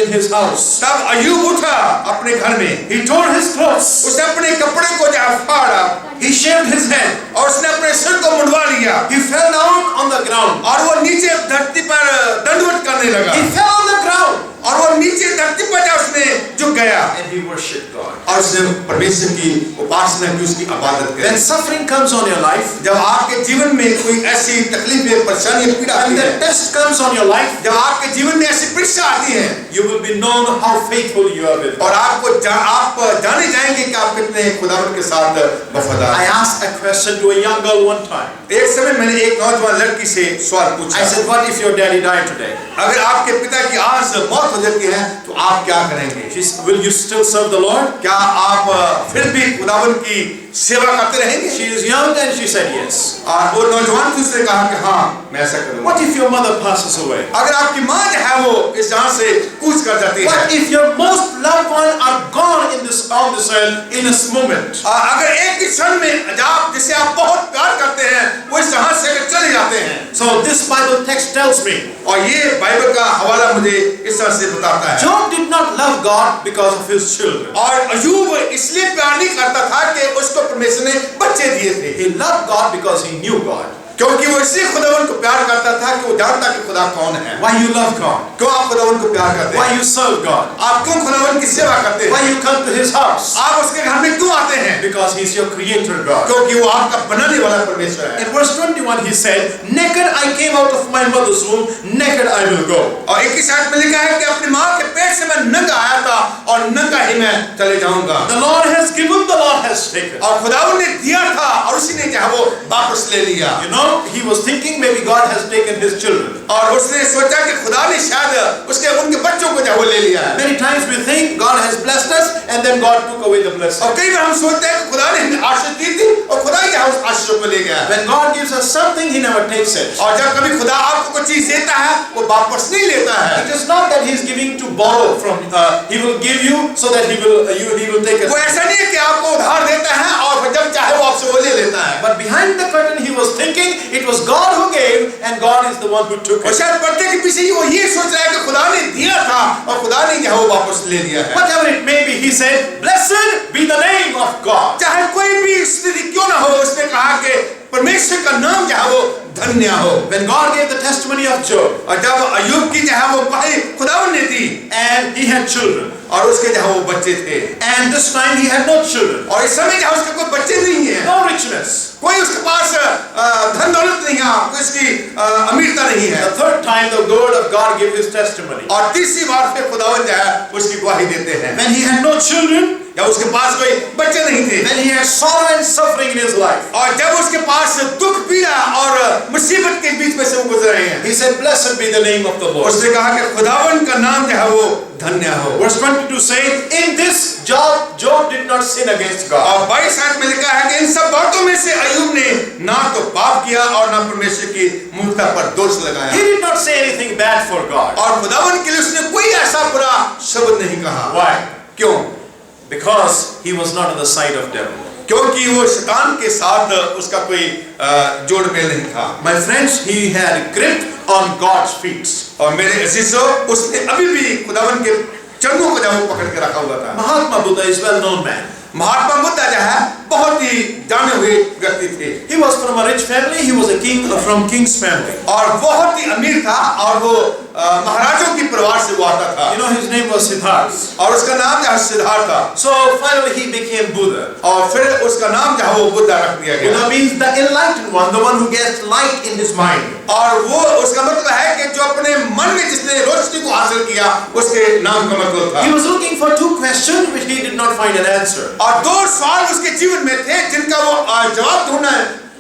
in his house. तब अय्यूब उठा अपने घर में। He tore his clothes. उसने अपने कपड़े को जो फाड़ा He shaved his head. और उसने अपने सिर को मुंडवा लिया। He fell down on the ground. और वो नीचे धरती पर दंडवत करने लगा। He fell on the ground. और वो नीचे धरती पर जा उसने झुक गया And he worshipped God. और उसने परमेश्वर की उपासना की, उसकी इबादत की। When suffering comes on your life, जब आपके जीवन में कोई ऐसी तकलीफें, परेशानी, पीड़ा आती when है, the test comes on your life, जब आपके जीवन में ऐसी परीक्षा आती है, you will be known how faithful you are with God. और आप जाने जाएंगे कि आप कितने खुदावंद के साथ वफादार I हैं। asked a question to a young girl one time. एक समय मैंने एक नौजवान लड़की से सवाल पूछा। I said, what if your daddy died today? अगर आपके पिता की आज मौत हो जाती है तो आप क्या करेंगे? She said, will you still serve the Lord? क्या आप फिर भी खुदावंद की सेवा करते रहेंगे? She is young and she said yes. और वो नौजवान थी, उसने कहा कि हाँ मैं ऐसा करूँगा। What if your mother passes away? अगर आपकी माँ जो है वो इस जहाँ से कूच कर जाती है, What if your most loved one are gone on this earth in this moment? अगर एक ही क्षण में आप जिसे आप बहुत प्यार करते हैं वो इस जहाँ से अगर चले जाते हैं, So this Bible text tells me, और ये बाइबल का हवाला मुझे इस तरह से बताता है। Job did not love God because of his children. और अय्यूब इसलिए प्यार नहीं करता था कि उसको परमेश्वर ने बच्चे दिए थे, He loved God because he knew God. क्योंकि वो इसलिए खुदावंद को प्यार करता था कि वो जानता कि खुदा कौन है। Why you love God? क्यों आप खुदावंद को प्यार करते Why हैं? you serve God? आप क्यों खुदावंद की सेवा करते Why हैं? you come to his house? आप उसके घर में क्यों आते हैं? Because he's your creator God. क्योंकि वो आपका बनाने वाला परमेश्वर है। In verse 21 he said, naked I came out of my mother's womb, naked I will go. और 21 आयत में लिखा है कि अपनी माँ के पेट से मैं नंगा आया था और नंगा ही मैं चले जाऊंगा। The Lord has given, the Lord has taken. और खुदावंद ने दिया था और उसी ने जो वो वापस ले लिया। You know, he was thinking maybe God has taken his children. और उसने सोचा कि खुदा ने शायद उनके बच्चों को जो वो ले लिया है। Many times we think God has blessed us and then God took away the blessing. और कई बार हम सोचते हैं कि खुदा ने हमें आशीष दी थी और खुदा ही उस आशीष को ले गया है। When God gives us something, he never takes it. और जब कभी खुदा आपको कोई चीज देता है वो वापस नहीं लेता है। It is not that he is giving to borrow from, he will give you so that he will take it. वो ऐसा नहीं है कि आपको उधार देता है और जब चाहे वो आपसे वो ले लेता है। But behind the curtain he was thinking it was God who gave and God is the one who took और it. शायद पर्दे के पीछे वो ये सोच रहा है कि खुदा ने दिया था और खुदा ने जो वो वापस ले लिया है। Whatever it may be, he said, blessed be the name of God. चाहे कोई भी स्थिति क्यों ना हो, उसने कहा कि परमेश्वर का नाम जो है वो धन्य हो। When God gave the testimony of Job, और जब अय्यूब की जो है वो गवाही खुदावन ने दी and he had children, और उसके जो है वो बच्चे थे, and this time he had no children, और इस समय जो है उसके कोई बच्चे नहीं है, no richness. कोई उसके पास धन दौलत नहीं है, कोई उसकी अमीरता नहीं है। The third time the word of God gave his testimony. और तीसरी बार फिर खुदावन जो है उसकी गवाही देते हैं। When he had no children, या उसके पास कोई बच्चे नहीं थे, when he had sorrow and suffering in his life, और जब उसके पास दुख पीड़ा और मुसीबत के बीच में से वो गुजर रहे हैं, he said, blessed be the name of the Lord. उसने कहा कि खुदावन का नाम जो है वो धन्य हो। Verse 22 says, in this Job did not sin against God. और 22 आयत में लिखा है कि इन सब बातों में से अय्यूब ने ना तो पाप किया और ना परमेश्वर की मूर्खता पर दोष लगाया। He did not say anything bad for God. और खुदावन के लिए उसने कोई ऐसा बुरा शब्द नहीं कहा। Why? क्यों? Because he was not on the side of devil. क्योंकि वो शैतान के साथ उसका कोई जोड़ मेल नहीं था। My friends, he had grip on God's feet. और मेरे अजीजों, उसने अभी भी खुदावन के चरणों को जब पकड़ के रखा हुआ था। Mahatma Buddha is well known man. Mahatma Buddha जो है बहुत ही जाने हुए व्यक्ति थे। He was from a rich family. He was a king from king's family. और बहुत ही अमीर था और वो महाराजों की परिवार से वो आता था। You know, his name was Siddhartha. और उसका नाम जो है सिद्धार्थ था। So finally he became Buddha. और फिर उसका नाम जो है वो बुद्ध रख दिया गया। Buddha means the enlightened one, the one who gets light in his mind. और वो उसका मतलब है कि जो अपने मन में जिसने रोशनी को हासिल किया उसके नाम का मतलब था। He was looking for two questions which he did not find an answer. और दो सवाल उसके जीवन में थे जिनका वो जवाब ढूंढना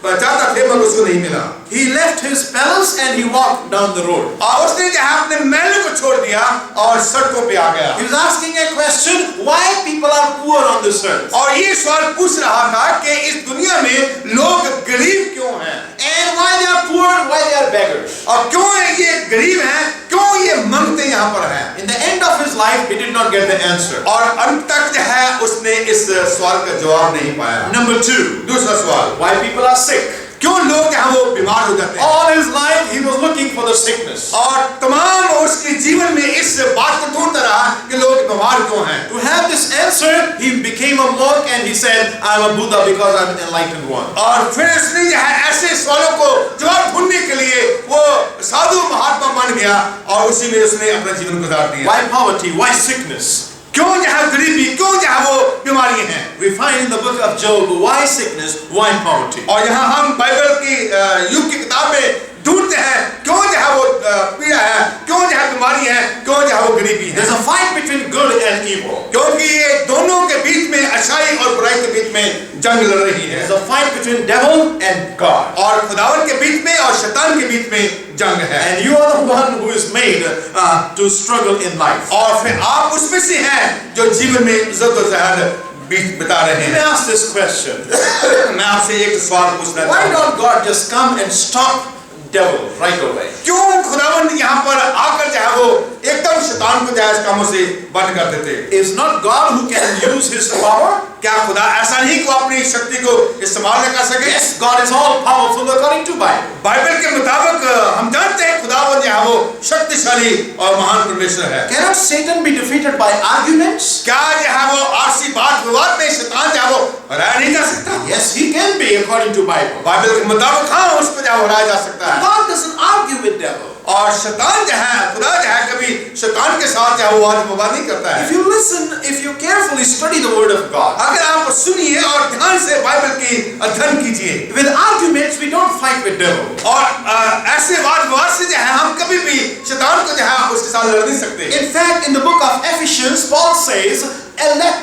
चाहता थे मगर उसको नहीं मिला। He left his palace and he walked down the road. और उसने जो है अपने महल को छोड़ दिया और सड़कों पे आ गया। He was asking a question: why people are poor on this earth? और ये सवाल पूछ रहा था कि इस दुनिया में लोग गरीब क्यों हैं? And why they are poor? Why they are beggars? और क्यों ये गरीब हैं? क्यों ये मांगते यहाँ पर हैं? In the end of his life, he did not get the answer. और अंत तक जो है उसने इस सवाल का जवाब नहीं पाया। Number two, दूसरा सवाल, why people are sick? क्यों लोग यहाँ वो बीमार हो जाते हैं? All his life he was looking for the sickness. और तमाम उसके जीवन में इस बात को ढूंढता रहा कि लोग बीमार क्यों हैं? To have this answer, he became a monk and he said, "I am a Buddha because I am an enlightened one." और फिर उसने जो है ऐसे सवालों को जवाब ढूंढने के लिए वो साधु महात्मा बन गया और उसी में उसने अपना जीवन गुजार दिया। Why poverty? Why sickness? क्यों जहाँ गरीबी, क्यों जहाँ वो बीमारी हैं? We find in the book of Job, why sickness? Why poverty? और यहाँ हम बाइबल की युग की किताब में ढूंढते हैं क्यों जहाँ वो पीड़ा है, क्यों जहाँ बीमारी है, क्यों जहाँ वो गरीबी है। There's a fight between good and evil. क्योंकि ये दोनों के बीच में अच्छाई और बुराई के बीच में जंग लड़ रही है। There's a fight between devil and God. और खुदावन के बीच में और शैतान के बीच में जंग है। And you are the one who is made to struggle in life. और फिर आप उसमें से हैं जो जीवन में जद्दोजहद बिता रहे Let me हैं। ask this question. मैं आपसे एक सवाल पूछना Why चाहता हूँ। don't God just come and stop devil right away? क्यों खुदावन यहाँ पर आकर जो है वो एकदम शैतान को जो है इस कामों से बंद कर देते? Is not God who can use his power? क्या खुदा ऐसा नहीं कि वो अपनी शक्ति को इस्तेमाल न कर सके? Yes, God is all powerful according to Bible. Bible के मुताबिक हम जानते हैं खुदावन जो है वो शक्तिशाली और महान परमेश्वर है। Cannot Satan be defeated by arguments? क्या जो है वो आपसी बात विवाद में शैतान जो है वो हराया नहीं जा सकता? Yes, he can be according to Bible. Bible के मुताबिक हाँ उसको जो है हराया जा सकता है। God doesn't argue with devil. और शैतान जो है खुदा जो है कभी शैतान के साथ जो है वो वाद विवाद नहीं करता है। If you listen, if you carefully study the word of God, अगर आप सुनिए और ध्यान से बाइबल की अध्ययन कीजिए, with arguments we don't fight with devil. और ऐसे वाद विवाद से जो है हम कभी भी शैतान को जो है उसके साथ लड़ नहीं सकते। In fact, in the book of Ephesians, Paul says, "And let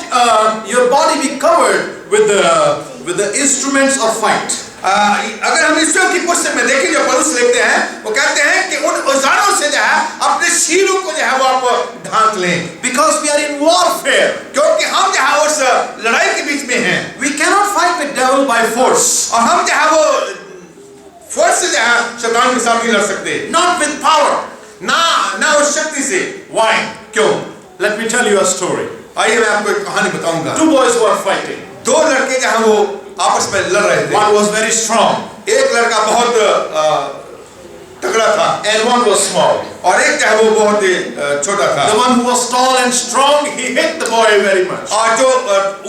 your body be covered with the instruments of fight." अगर हम ईश्वर की पुस्तक में देखें जो पौलुस लिखते हैं वो कहते हैं कि उन औजारों से जो है अपने शीलों को जो है वो आप ढांक लें। Because we are in warfare. क्योंकि हम जो है उस लड़ाई के बीच में हैं। We cannot fight with devil by force. और हम जो है वो फोर्स से जो है शैतान के साथ नहीं लड़ सकते। Not with power. ना उस शक्ति से। Why? क्यों? Let me tell you a story. आइए मैं आपको एक कहानी बताऊंगा। Two boys were fighting. दो लड़के जो हैं वो आपस में लड़ रहे थे। One was very strong. एक लड़का बहुत तगड़ा था And one was small. और एक जो है वो बहुत ही छोटा था। The one who was tall and strong, he hit the boy very much. और जो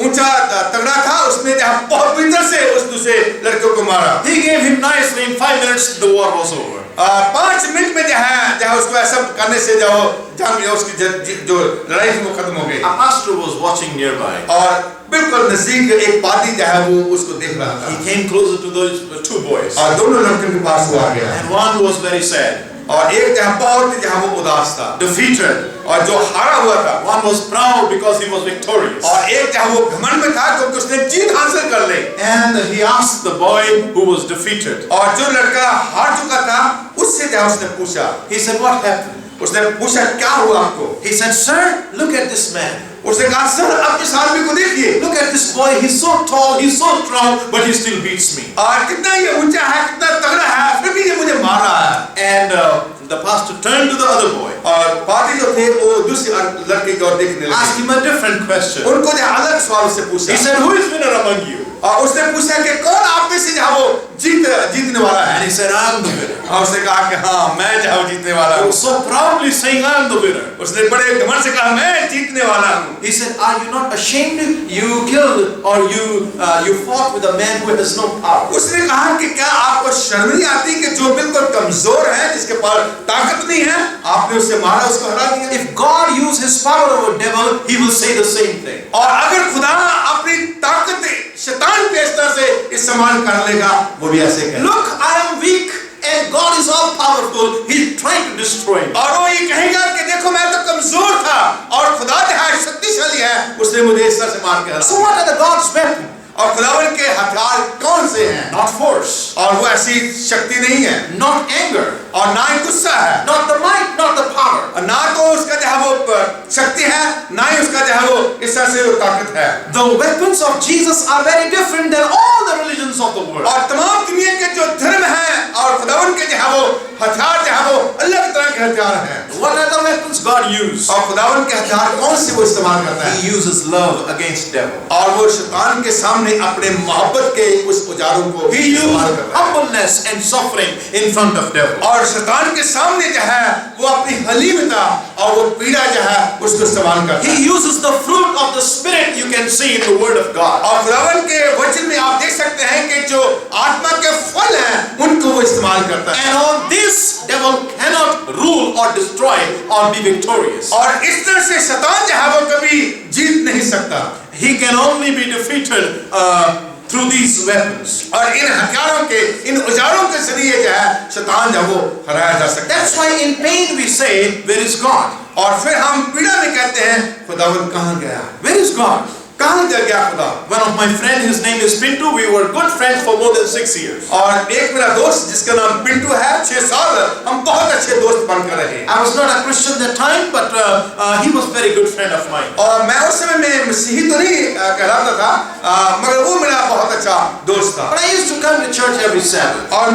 ऊंचा तगड़ा था उसने जो है बहुत भीतर से उस दूसरे लड़के को मारा। He gave him nicely. In 5 minutes, the war was over. 5 minute में जो है उसको ऐसा करने से जो जान लिया उसकी जो लड़ाई थी वो खत्म हो गई। A pastor was watching nearby. और बिल्कुल नजदीक एक पादी जो है वो उसको देख रहा था। He came closer to those two boys. और दोनों लड़कों के पास वो आ गया। And one was very sad. और एक जो है बहुत जो है वो उदास था। Defeated. और जो हारा हुआ था। One was proud because he was victorious. और एक जो है वो घमंड में था क्योंकि उसने जीत हासिल कर ली। And he asked the boy who was defeated. और जो लड़का हार चुका था उससे जो उसने पूछा। He said, "What happened?" उसने पूछा क्या हुआ आपको? He said, "Sir, look at this man. उसने कहा सर आप इस आदमी को देखिए। Look at this boy. He's so tall, he's so strong, but he still beats me." और कितना ये ऊंचा है, कितना तगड़ा है, फिर भी ये मुझे मार रहा है। And the pastor turned to the other boy. और पादी जो थे वो दूसरे लड़के की ओर देखने लगे। Asked him a different question. उनको जो अलग सवाल से पूछा। He said, "Who is winner among you?" और उसने पूछा कि कौन आप में से जो वो जीतने वाला And है। he said, I am the winner. और उसने कहा कि हाँ मैं जो हूँ जीतने वाला He हूँ। was so proudly saying, I am the winner. उसने बड़े घमंड से कहा मैं जीतने वाला हूँ। He said, are you not ashamed? You killed or you fought with a man who has no power. उसने कहा कि क्या आपको शर्म नहीं आती कि जो बिल्कुल कमजोर है, जिसके पास ताकत नहीं है, आपने उससे मारा, उसको हरा दिया। If God used his power over devil, he will say the same thing. और अगर खुदा अपनी ताकत शैतान पे इस तरह से इस्तेमाल कर लेगा, वो भी ऐसे कहेगा। Look, I am weak and God is all powerful. He's trying to destroy me. और वो ये कहेगा कि देखो मैं तो कमजोर था और खुदा जो है शक्तिशाली है, उसने मुझे इस तरह से मार के हरा So what are the God's weapons? और खुदावन के हथियार कौन से हैं? Not force, और वो ऐसी शक्ति नहीं है, not anger, और ना ही गुस्सा है, not the might, not the power. और ना तो उसका जो है वो शक्ति है, ना ही उसका जो है वो इस तरह से वो ताकत है। The weapons of Jesus are very different than all the religions of the world. और तमाम दुनिया के जो धर्म हैं और खुदावन के जो है वो हथियार जो है वो अलग तरह के हथियार हैं। What are the weapons God used? और खुदावन के हथियार कौन से वो इस्तेमाल करता है? He uses love against devil. और वो शैतान के सामने अपने मोहब्बत के उस औजारों को He इस्तेमाल used करता है। humbleness and suffering in front of devil. और शैतान के सामने जो है वो अपनी हलीमता और वो पीड़ा जो है उसको इस्तेमाल करता है। He uses the fruit of the Spirit you can see in the Word of God. और खुदावन के वचन में आप देख सकते हैं कि जो आत्मा के फल हैं उनको वो इस्तेमाल करता है। And on this, devil cannot rule or destroy or be victorious. और इस तरह से शैतान जो है वो कभी जीत नहीं सकता। He can only be defeated through these weapons. और इन हथियारों के, इन औजारों के जरिए जो है शैतान जो वो हराया जा सकता है। That's why in pain we say, where is God? और फिर हम पीड़ा में कहते हैं खुदावन कहाँ गया? Where is God? कहाँ गया खुदा? One of my friends, his name is Pintu. We were good friends for more than 6 years. और एक मेरा दोस्त जिसका नाम पिंटू है, 6 साल हम बहुत अच्छे दोस्त बनकर रहे। I was not a Christian that time, but he was a very good friend of mine. और मैं उस समय में मसीही तो नहीं कहलाता था, मगर वो मेरा बहुत अच्छा दोस्त था। But I used to come to church every Sabbath. और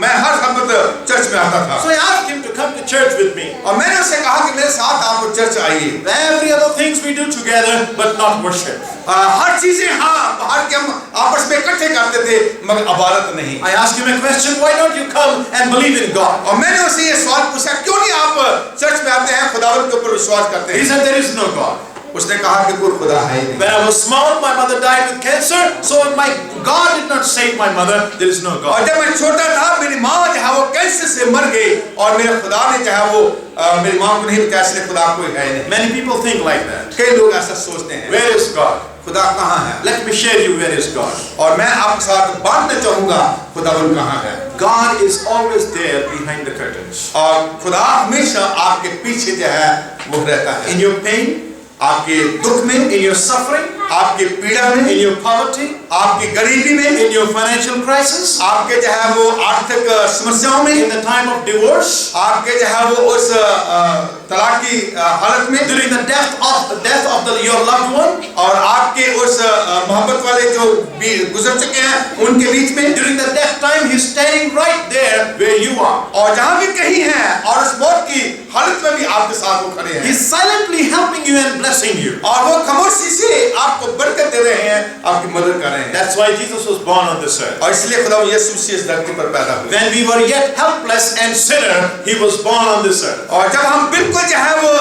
मैं हर सब्त चर्च में आता था। So I asked him to come to church with me. और मैंने उससे कहा कि मेरे साथ आप चर्च आइए। Every other things we do together, but not worship. हर चीजें हाँ बाहर के हम आपस में इकट्ठे करते थे, मगर इबादत नहीं। I asked him a question, why don't you come and believe in God? और मैंने उससे ये सवाल पूछा, क्यों नहीं आप चर्च में आते हैं, खुदावंत के ऊपर विश्वास करते हैं? He said there is no God. उसने कहा कि कोई खुदा है ही नहीं। When I was small, my mother died with cancer, so my God did not save my mother. There is no और God. जब मैं छोटा था मेरी माँ जो है वो कैंसर से मर गई और मेरे खुदा ने जो है वो मेरी माँ को नहीं बचाया, इसलिए खुदा कोई है नहीं। Many people think like that. कई लोग ऐसा सोचते हैं। Where is God? खुदा कहाँ है? Let me share you where is God. और मैं आपके साथ बांटना चाहूँगा खुदावन कहाँ है। God is always there behind the curtains. और खुदा हमेशा आपके पीछे जो है वो रहता है। In your pain, आपके दुख में, in your suffering, आपके पीड़ा में, in your poverty, आपकी गरीबी में, in your financial crisis, आपके जो है वो आर्थिक समस्याओं में, in the time of divorce, आपके जो है वो उस तलाक की हालत में, during the death of your loved one, और आपके उस मोहब्बत वाले जो गुजर चुके हैं उनके बीच में, during the death time, He's standing right there where you are. और जहाँ भी कहीं हैं और उस मौत की हालत में भी आपके साथ वो खड़े हैं। He's silently helping you and blessing you. और वो खामोशी से आपको बरकत दे रहे हैं, आपकी मदद कर रहे हैं। That's why Jesus was born on this earth. और इसलिए खुदा यीशु मसीह इस धरती पर पैदा हुए। When we were yet helpless and sinner, He was born on this earth. और जब हम बिल्कुल जो है वो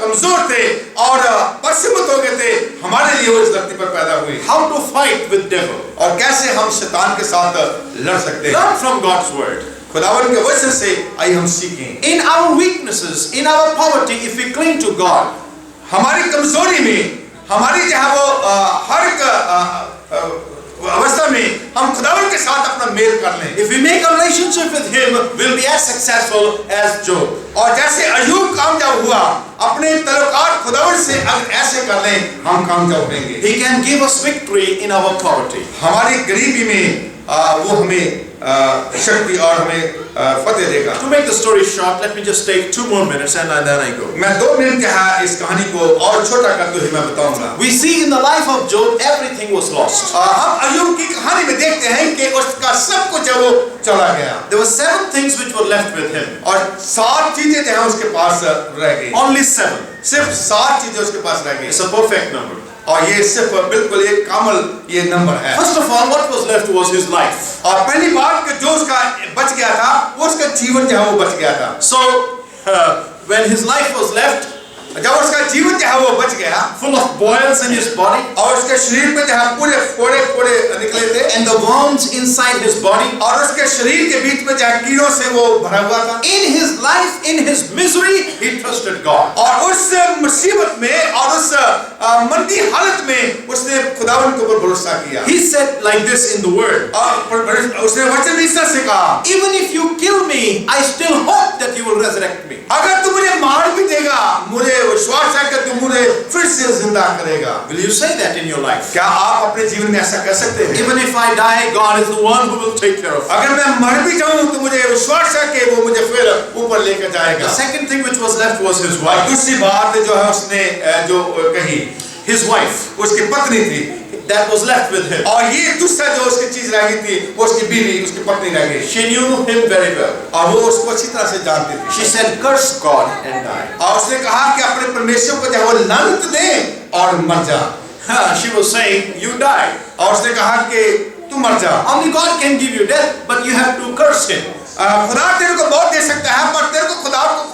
कमजोर थे और पश्चिमत हो गए थे, हमारे लिए वो इस धरती पर पैदा हुए। How to fight with devil? और कैसे हम शैतान के साथ लड़ सकते हैं? Learn from God's word. खुदावन के वचन से आइए हम सीखें। In our weaknesses, in our poverty, if we cling to God, हमारी कमजोरी में, हमारी जो है वो हर एक अवस्था में हम खुदावन के साथ अपना मेल कर लें। if we make a relationship with Him, we'll be as successful as Job. और जैसे अय्यूब कामयाब हुआ, अपने तल्लुकात खुदावन से अगर ऐसे कर लें, हम कामयाब होंगे। He can give us victory in our poverty. हमारी गरीबी में वो हमें शक्ति और हमें फतेह देगा। To make the story short, let me just take 2 more minutes and then I go. मैं 2 मिनट के है इस कहानी को और छोटा करते हुए मैं बताऊंगा। We see in the life of Job, everything was lost. हम अय्यूब की कहानी में देखते हैं कि उसका सब कुछ वो चला गया। There were 7 things which were left with him. और 7 चीजें जो है उसके पास रह गई। Only 7. सिर्फ 7 चीजें उसके पास रह गई। It's a perfect number. और ये सिर्फ बिल्कुल एक कामल ये नंबर है। First of all, what was left was his life. और पहली बात कि जो उसका बच गया था वो उसका जीवन जो है वो बच गया था। So, when his life was left, जब उसका जीवन जो है वो बच गया, full of boils in his body, और उसके शरीर में जो है पूरे फोड़े फोड़े निकले थे, and the worms inside his body, और उसके शरीर के बीच में जो है कीड़ों से वो भरा हुआ था। in his life, in his misery, he trusted God. और उस मुसीबत में और उस मंदी हालत में उसने खुदावन के ऊपर भरोसा किया। He said like this in the word, और उसने वचन इस तरह से कहा, even if you kill me, I still hope that you will resurrect me. अगर तू मुझे मार भी देगा, मुझे विश्वास है कि तू मुझे फिर से जिंदा करेगा। Will you say that in your life? क्या आप अपने जीवन में ऐसा कह सकते हैं? Even if I die, God is the one who will take care of me. अगर मैं मर भी जाऊं तो मुझे विश्वास है कि वो मुझे फिर ऊपर लेकर जाएगा। The second thing which was left was his और wife. दूसरी बात जो है उसने जो कही, His wife, उसकी पत्नी थी, that was left with him. और ये दूसरा जो उसकी चीज रह गई थी वो उसकी बीवी, उसकी पत्नी रह गई। She knew him very well. और वो उसको अच्छी तरह से जानती थी। She said, curse God and die. और उसने कहा कि अपने परमेश्वर को जो है वो लानत दे और मर जा। She was saying, you die. और उसने कहा कि तू मर जा। Only God can give you death, but you have to curse him. खुदा तेरे को मौत दे सकता है, पर तेरे को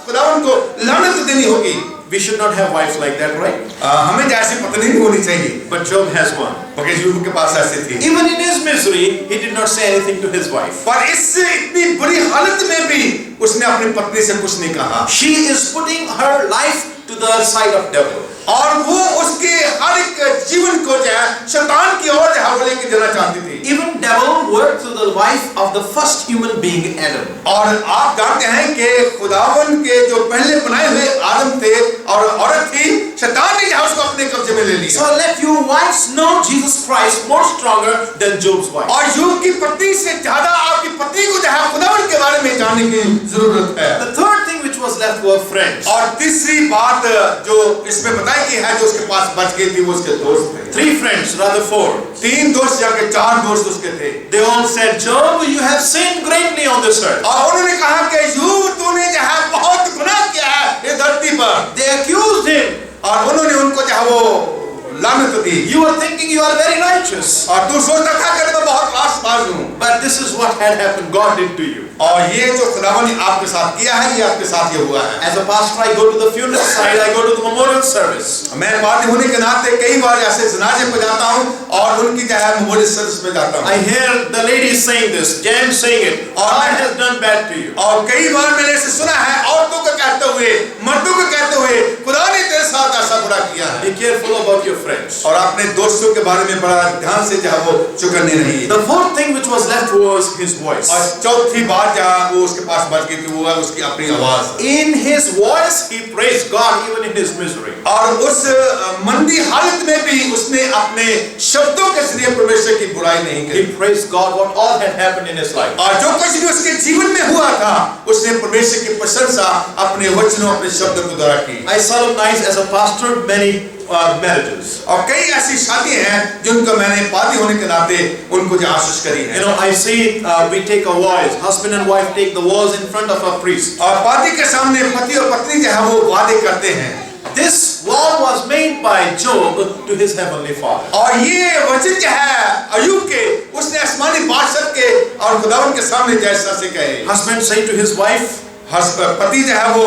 खुदावन को लानत देनी होगी। We should not have wives like that, right? हमें जैसी पत्नी नहीं होनी चाहिए। But Job has one. मगर यूब के पास ऐसी थी। Even in his misery, he did not say anything to his wife. पर इससे इतनी बुरी हालत में भी उसने अपनी पत्नी से कुछ नहीं कहा। She is putting her life to the side of devil. और वो उसके हर एक जीवन को जो है शैतान की ओर जो लेके जाना चाहती थी। Even devil worked through the wife of the first human being, Adam. और आप जानते हैं कि खुदावन के जो पहले बनाए हुए आदम थे और औरत थी, शैतान ने उसको अपने कब्जे में ले लिया। So let your wives know Jesus Christ more stronger than Job's wife. और यूब की पत्नी से ज्यादा आपकी पत्नी को जो है खुदावन के बारे में जानने की जरूरत है। The third thing which was left were friends. और तीसरी बात जो इसमें बताई गई है जो उसके पास बच गई थी वो उसके दोस्त थे। 3 friends, rather 4. 3 दोस्त या के 4 दोस्त उसके थे। They all said, Job, you have sinned greatly on this earth. और उन्होंने कहा कि यूब तूने जो है बहुत गुनाह किया है इस धरती पर। They accused him. और उन्होंने उनको जो है वो लानत दी। You were thinking you are very righteous. और तू सोचता था कि मैं बहुत रास्तबाज हूँ। But this is what had happened. God did to you. और ये जो खुदावन ने आपके साथ किया है ये आपके साथ ये हुआ है। As a pastor, I go to the funeral side. I go to the memorial service. मैं पार्टी होने के नाते कई बार ऐसे जनाजे पे जाता हूँ और उनकी जो है मेमोरियल सर्विस में जाता हूँ। I hear the ladies saying this, Jan saying it. God has done bad to you. और कई बार मैंने ऐसे सुना है औरतों को कहते हुए, मर्दों को कहते हुए, खुदा ने तेरे साथ ऐसा बुरा किया है। Be careful about your friends. और अपने दोस्तों के बारे में बड़ा ध्यान से जो है वो चुकन्ने रहिए। The fourth thing which was left was his voice. और चौथी बात जहाँ वो उसके पास बच गई थी वो है उसकी अपनी आवाज। In his voice, he praised God even in his misery. और उस मंदी हालत में भी उसने अपने शब्दों के जरिए परमेश्वर की बुराई नहीं He की। praised God what all had happened in his life. और जो कुछ भी उसके जीवन में हुआ था उसने परमेश्वर की प्रशंसा अपने वचनों अपने शब्दों के द्वारा की। I solemnize as a pastor many marriages. और कई ऐसी शादी हैं जिनको मैंने पादी होने के नाते उनको जो आशीष करी है। You know, I see we take a vows. Husband and wife take the vows in front of a priest. और पादी के सामने पति और पत्नी जो है वो वादे करते हैं। This vow was made by Job to his heavenly Father. और ये वचन जो है अय्यूब के उसने आसमानी बादशाह के और खुदावन के सामने जैसा से कहे। Husband say to his wife, पति जो है वो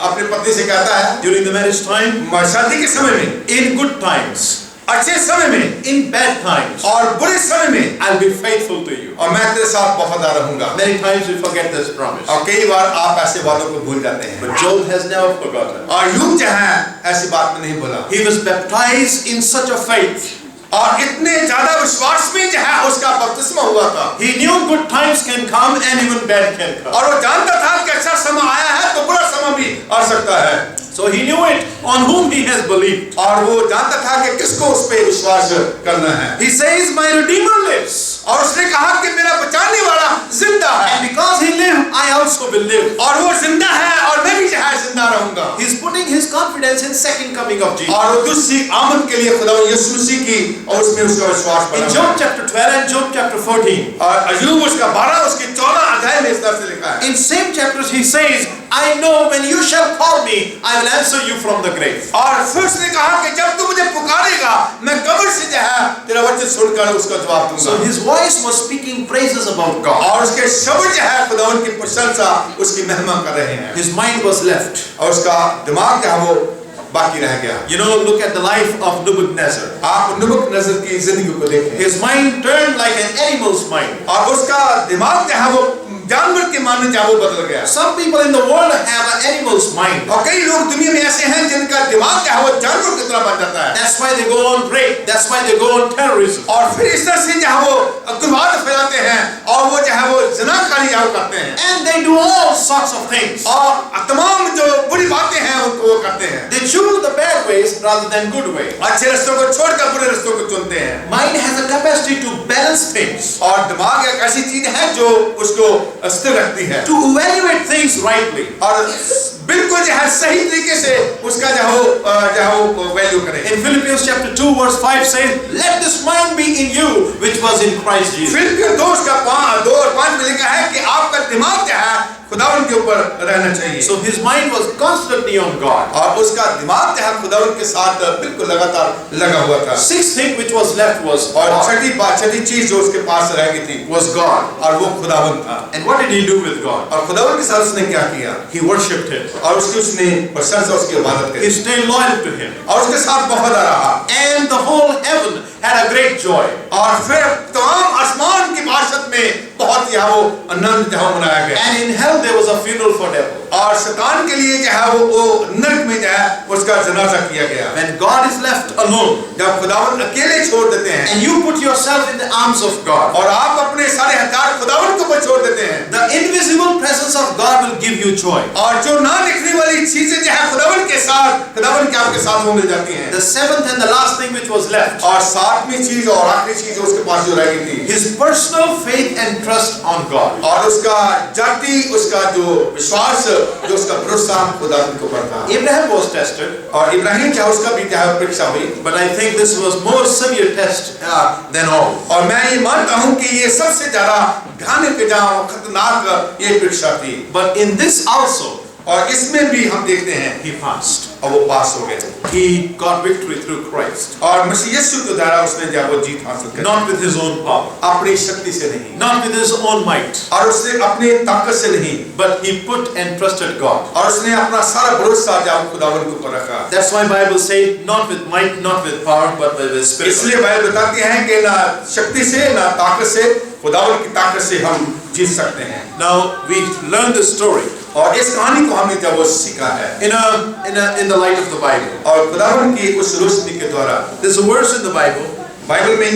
अपनी पत्नी से कहता है during the marriage time, शादी के समय में, in good times, अच्छे समय में, in bad times, और बुरे समय में, I'll be faithful to you. और मैं तेरे साथ वफादार रहूंगा। Many times we forget this promise. और कई बार आप ऐसे वादों को भूल जाते हैं। But Job has never forgotten. और यूब जो है ऐसी बात में नहीं भूला। He was baptized in such a faith. और इतने ज्यादा विश्वास में जो है उसका बपतिस्मा हुआ था। He knew good times can come and even bad can come. और वो जानता था कि अच्छा समय आया है तो बुरा समय भी आ सकता है। So he knew it on whom he has believed. और वो जानता था कि किसको उस पे विश्वास करना है। He says, my Redeemer lives. और उसने कहा कि मेरा बचाने वाला जिंदा है। And because he lived, I also will live. और वो जिंदा है और मैं भी जिंदा रहूंगा। He's putting his confidence in second coming of Jesus. और वो दूसरी आमद के लिए खुदा यीशु मसीह की और उसमें उसका विश्वास In बना। Job chapter 12 and Job chapter 14. और अय्यूब उसका 12 उसके 14 अध्याय में इस तरह से लिखा है। In same chapters he says, I know when you shall call me, I will answer you from the grave. और फिर उसने कहा कि जब तू मुझे पुकारेगा मैं तेरा वचन सुनकर उसका जवाब दूंगा। So his voice was speaking praises about God. और उसके शब्द जो है खुदावन की प्रशंसा उसकी महिमा कर रहे हैं। His mind was left. और उसका दिमाग जो है वो बाकी रह गया। You know, look at the life of Nebuchadnezzar. आप नबूकदनेस्सर की जिंदगी को देखें। His mind turned like an animal's mind. और उसका दिमाग जो है वो जानवर के माने जो वो बदल गया। Some people in the world have an animal's mind. और कई लोग दुनिया में ऐसे हैं जिनका दिमाग जो है वो जानवर की तरह बन जाता है। That's why they go on rape. That's why they go on terrorism. और फिर इस तरह से जो है वो उग्रवाद फैलाते हैं और वो जो है वो ज़िनाकारी जो करते हैं। And they do all sorts of things. और तमाम जो बुरी बातें हैं उनको वो करते हैं। They choose the bad ways rather than good ways. अच्छे रास्तों को छोड़कर बुरे रास्तों को चुनते हैं। Mind has a capacity to balance things. और दिमाग एक ऐसी चीज है जो उसको स्थिर रखती है। To evaluate things rightly. और बिल्कुल जो है सही तरीके से उसका जो वैल्यू करें। In Philippians chapter 2 verse 5 says, "Let this mind be in you, which was in Christ Jesus." फिलिपियों 2 का 2 और 5 में लिखा है कि आपका दिमाग जो है खुदावन के ऊपर रहना चाहिए। So his mind was constantly on God. और उसका दिमाग जो है खुदावन के साथ बिल्कुल लगातार लगा हुआ था। Sixth thing which was left was और God. छठी चीज जो उसके पास रह गई थी Was God. और वो खुदावन था। And what did he do with God? और खुदावन के साथ उसने क्या किया? He worshipped him. और उसने प्रशंसा उसकी इबादत He करी stayed loyal to him. और उसके साथ वफादार रहा। And the whole heaven had a great joy. और फिर तमाम आसमान की बादशाहत में बहुत ही वो आनंद जो मनाया गया। And in hell there was a funeral for devil. और शैतान के लिए जो है वो नरक में जो है उसका जनाजा किया गया। When God is left alone, जब खुदावन अकेले छोड़ देते हैं and you put yourself in the arms of God, और आप अपने सारे हथियार खुदावन को छोड़ देते हैं, the invisible presence of God will give you joy. और जो ना दिखने वाली चीजें जो है खुदावन के आपके साथ वो मिल जाती हैं। The seventh and the last thing which was left, और सातवीं चीज और आखिरी चीज उसके पास जो रह गई थी, his personal faith and trust on God. और उसका जाति उसका जो विश्वास जो उसका भरोसा खुदावन के ऊपर था। Abraham was tested, और इब्राहिम क्या उसका भी क्या परीक्षा हुई। but I think this was more severe test than all. और मैं ये मानता हूँ कि ये सबसे ज्यादा घाने खतरनाक ये परीक्षा थी। But in this also, और इसमें भी हम देखते हैं he passed. और वो पास हो गए। He got victory through Christ. और मसीह यीशु के द्वारा उसने जब वो जीत हासिल की, Not with his own power, अपनी शक्ति से नहीं, not with his own might, और उसने अपनी ताकत से नहीं, but he put and trusted God. और उसने अपना सारा भरोसा जब खुदावन के ऊपर रखा। That's why Bible says, not with might, not with power, but with his spirit. इसलिए बाइबल बताती है कि ना शक्ति से ना ताकत से, खुदावन की ताकत से हम जीत सकते हैं। Now we learn this story और इस कहानी को हमने जब वो सीखा है in the light of the Bible. और खुदावन की उस रोशनी के द्वारा, There's a verse in the Bible. Bible में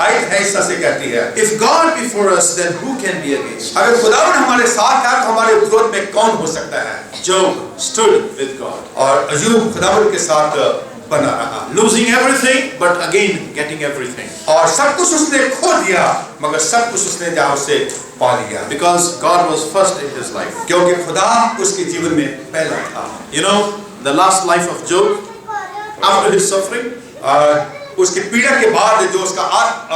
आयत है इस तरह से कहती है, If God be for us, then who can be against us? अगर खुदावन हमारे साथ है तो हमारे विरोध में कौन हो सकता है? Job stood with God, और अय्यूब खुदावन के साथ बना रहा, losing everything, but again getting everything, और सब कुछ उसने खो दिया मगर सब कुछ उसने जहाँ उसे पा लिया, because God was first in his life. क्योंकि खुदा उसके जीवन में पहला था। You know, the last life of Job, after his suffering, उसकी पीड़ा के बाद जो उसका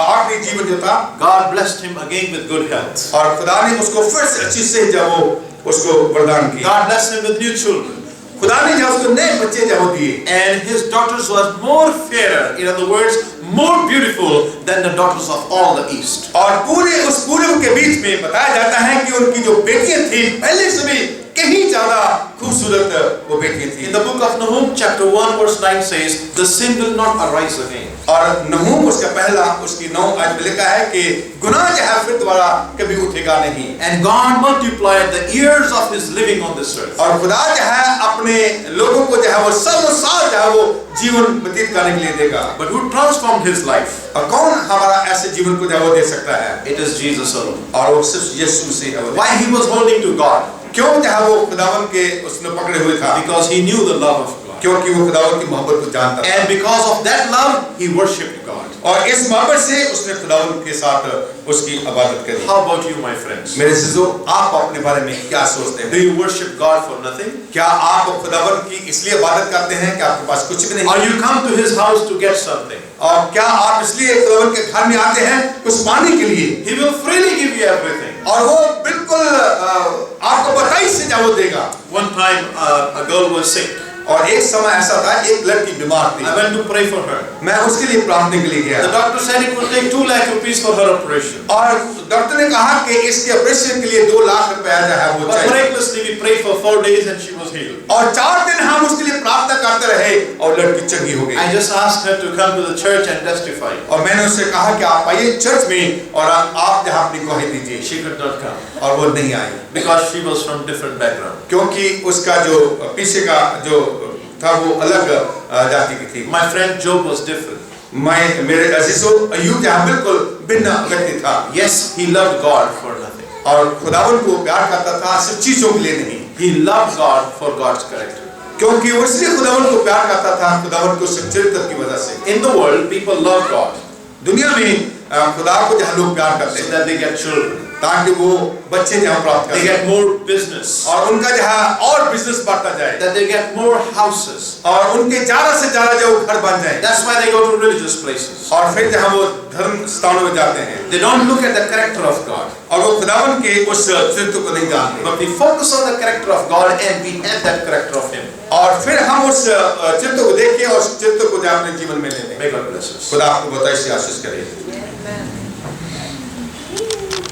आखिरी जीवन जो था, God blessed him again with good health. और खुदा ने उसको फिर से अच्छी से जब वो उसको वरदान किया, God blessed him with new children. खुदा ने जब उसको नए बच्चे जब दिए, And his daughters were more fairer, in other words, more beautiful than the daughters of all the east. और पूरे उस पूर्व के बीच में बताया जाता है कि उनकी जो बेटियां थी पहले से भी कहीं ज्यादा खूबसूरत वो बेटियां थी। In the book of Nahum, chapter 1, verse 9 says, "The sin will not arise again." और नहूम उसका पहला उसकी 9 आयत में लिखा है कि गुनाह जो है फिर दोबारा कभी उठेगा नहीं। And God multiplied the years of his living on this earth. और खुदा जो है अपने लोगों को जो है वो साल जो है वो जीवन व्यतीत करने के लिए देगा। But who transformed his life? और कौन हमारा ऐसे जीवन को जो है वो दे सकता है? It is Jesus alone. और वो सिर्फ यीशु मसीह है। Why he was holding to God? क्यों जो है वो खुदावन के उसने पकड़े हुए था? Because he knew the love of God. क्योंकि वो खुदावन की मोहब्बत को जानता था। And because of that love, he worshipped God. और इस मोहब्बत से उसने खुदावन के साथ उसकी इबादत करी। How about you, my friends? मेरे अज़ीज़ों, आप अपने बारे में क्या सोचते हैं? Do you worship God for nothing? क्या आप खुदावन की इसलिए इबादत करते हैं कि आपके पास कुछ भी नहीं? Or you come to his house to get something? और क्या आप इसलिए खुदावन के घर में आते हैं कुछ पाने के लिए? He will freely give you everything. और वो बिल्कुल आपको बताई से जब वो देगा। One time a girl was sick. और एक समय ऐसा था, एक लड़की बीमार थी। I went to pray for her. मैं उसके लिए प्रार्थना के लिए गया। The doctor said it would take 2 lakh rupees for her operation. और डॉक्टर ने कहा कि इसके ऑपरेशन के लिए 2 लाख रुपया जो है वो But चाहिए। miraculously we prayed for 4 days and she was healed. और 4 दिन हम उसके लिए प्रार्थना करते रहे और लड़की चंगी हो गई। I just asked her to come to the church and testify. और मैंने उससे कहा कि आप आइए चर्च में और आप जहाँ अपनी गवाही दीजिए। She could not come और वो नहीं आई because she was from different background. क्योंकि उसका जो पीछे का जो था वो अलग जाति की थी। My friend Job was different. मैं मेरे अजीजों अय्यूब जहाँ बिल्कुल भिन्न व्यक्ति था। Yes, he loved God for nothing. और खुदावन को प्यार करता था सिर्फ चीजों के लिए नहीं। He loved God for God's character. क्योंकि वो इसलिए खुदावन को प्यार करता था खुदावन को चरित्र की वजह से। In the world, people love God दुनिया में खुदा को जहाँ लोग प्यार करते so हैं that they get children, ताकि वो बच्चे जहाँ प्राप्त they करें get more business, और उनका जहाँ और बिजनेस बढ़ता जाए that they get more houses. और उनके ज्यादा से ज्यादा जो घर बन जाए। That's why they go to religious places. और फिर जहाँ वो धर्म स्थानों में जाते हैं They don't look at the character of God, और वो खुदावन के उस चरित्र को नहीं जानते। but we focus on the character of God and we have that character of Him. और फिर हम उस चित्र को देखें और उस चित्र को अपने जीवन में ले लें। May God bless us. खुदा आपको बहुत ऐसी आशीष करे।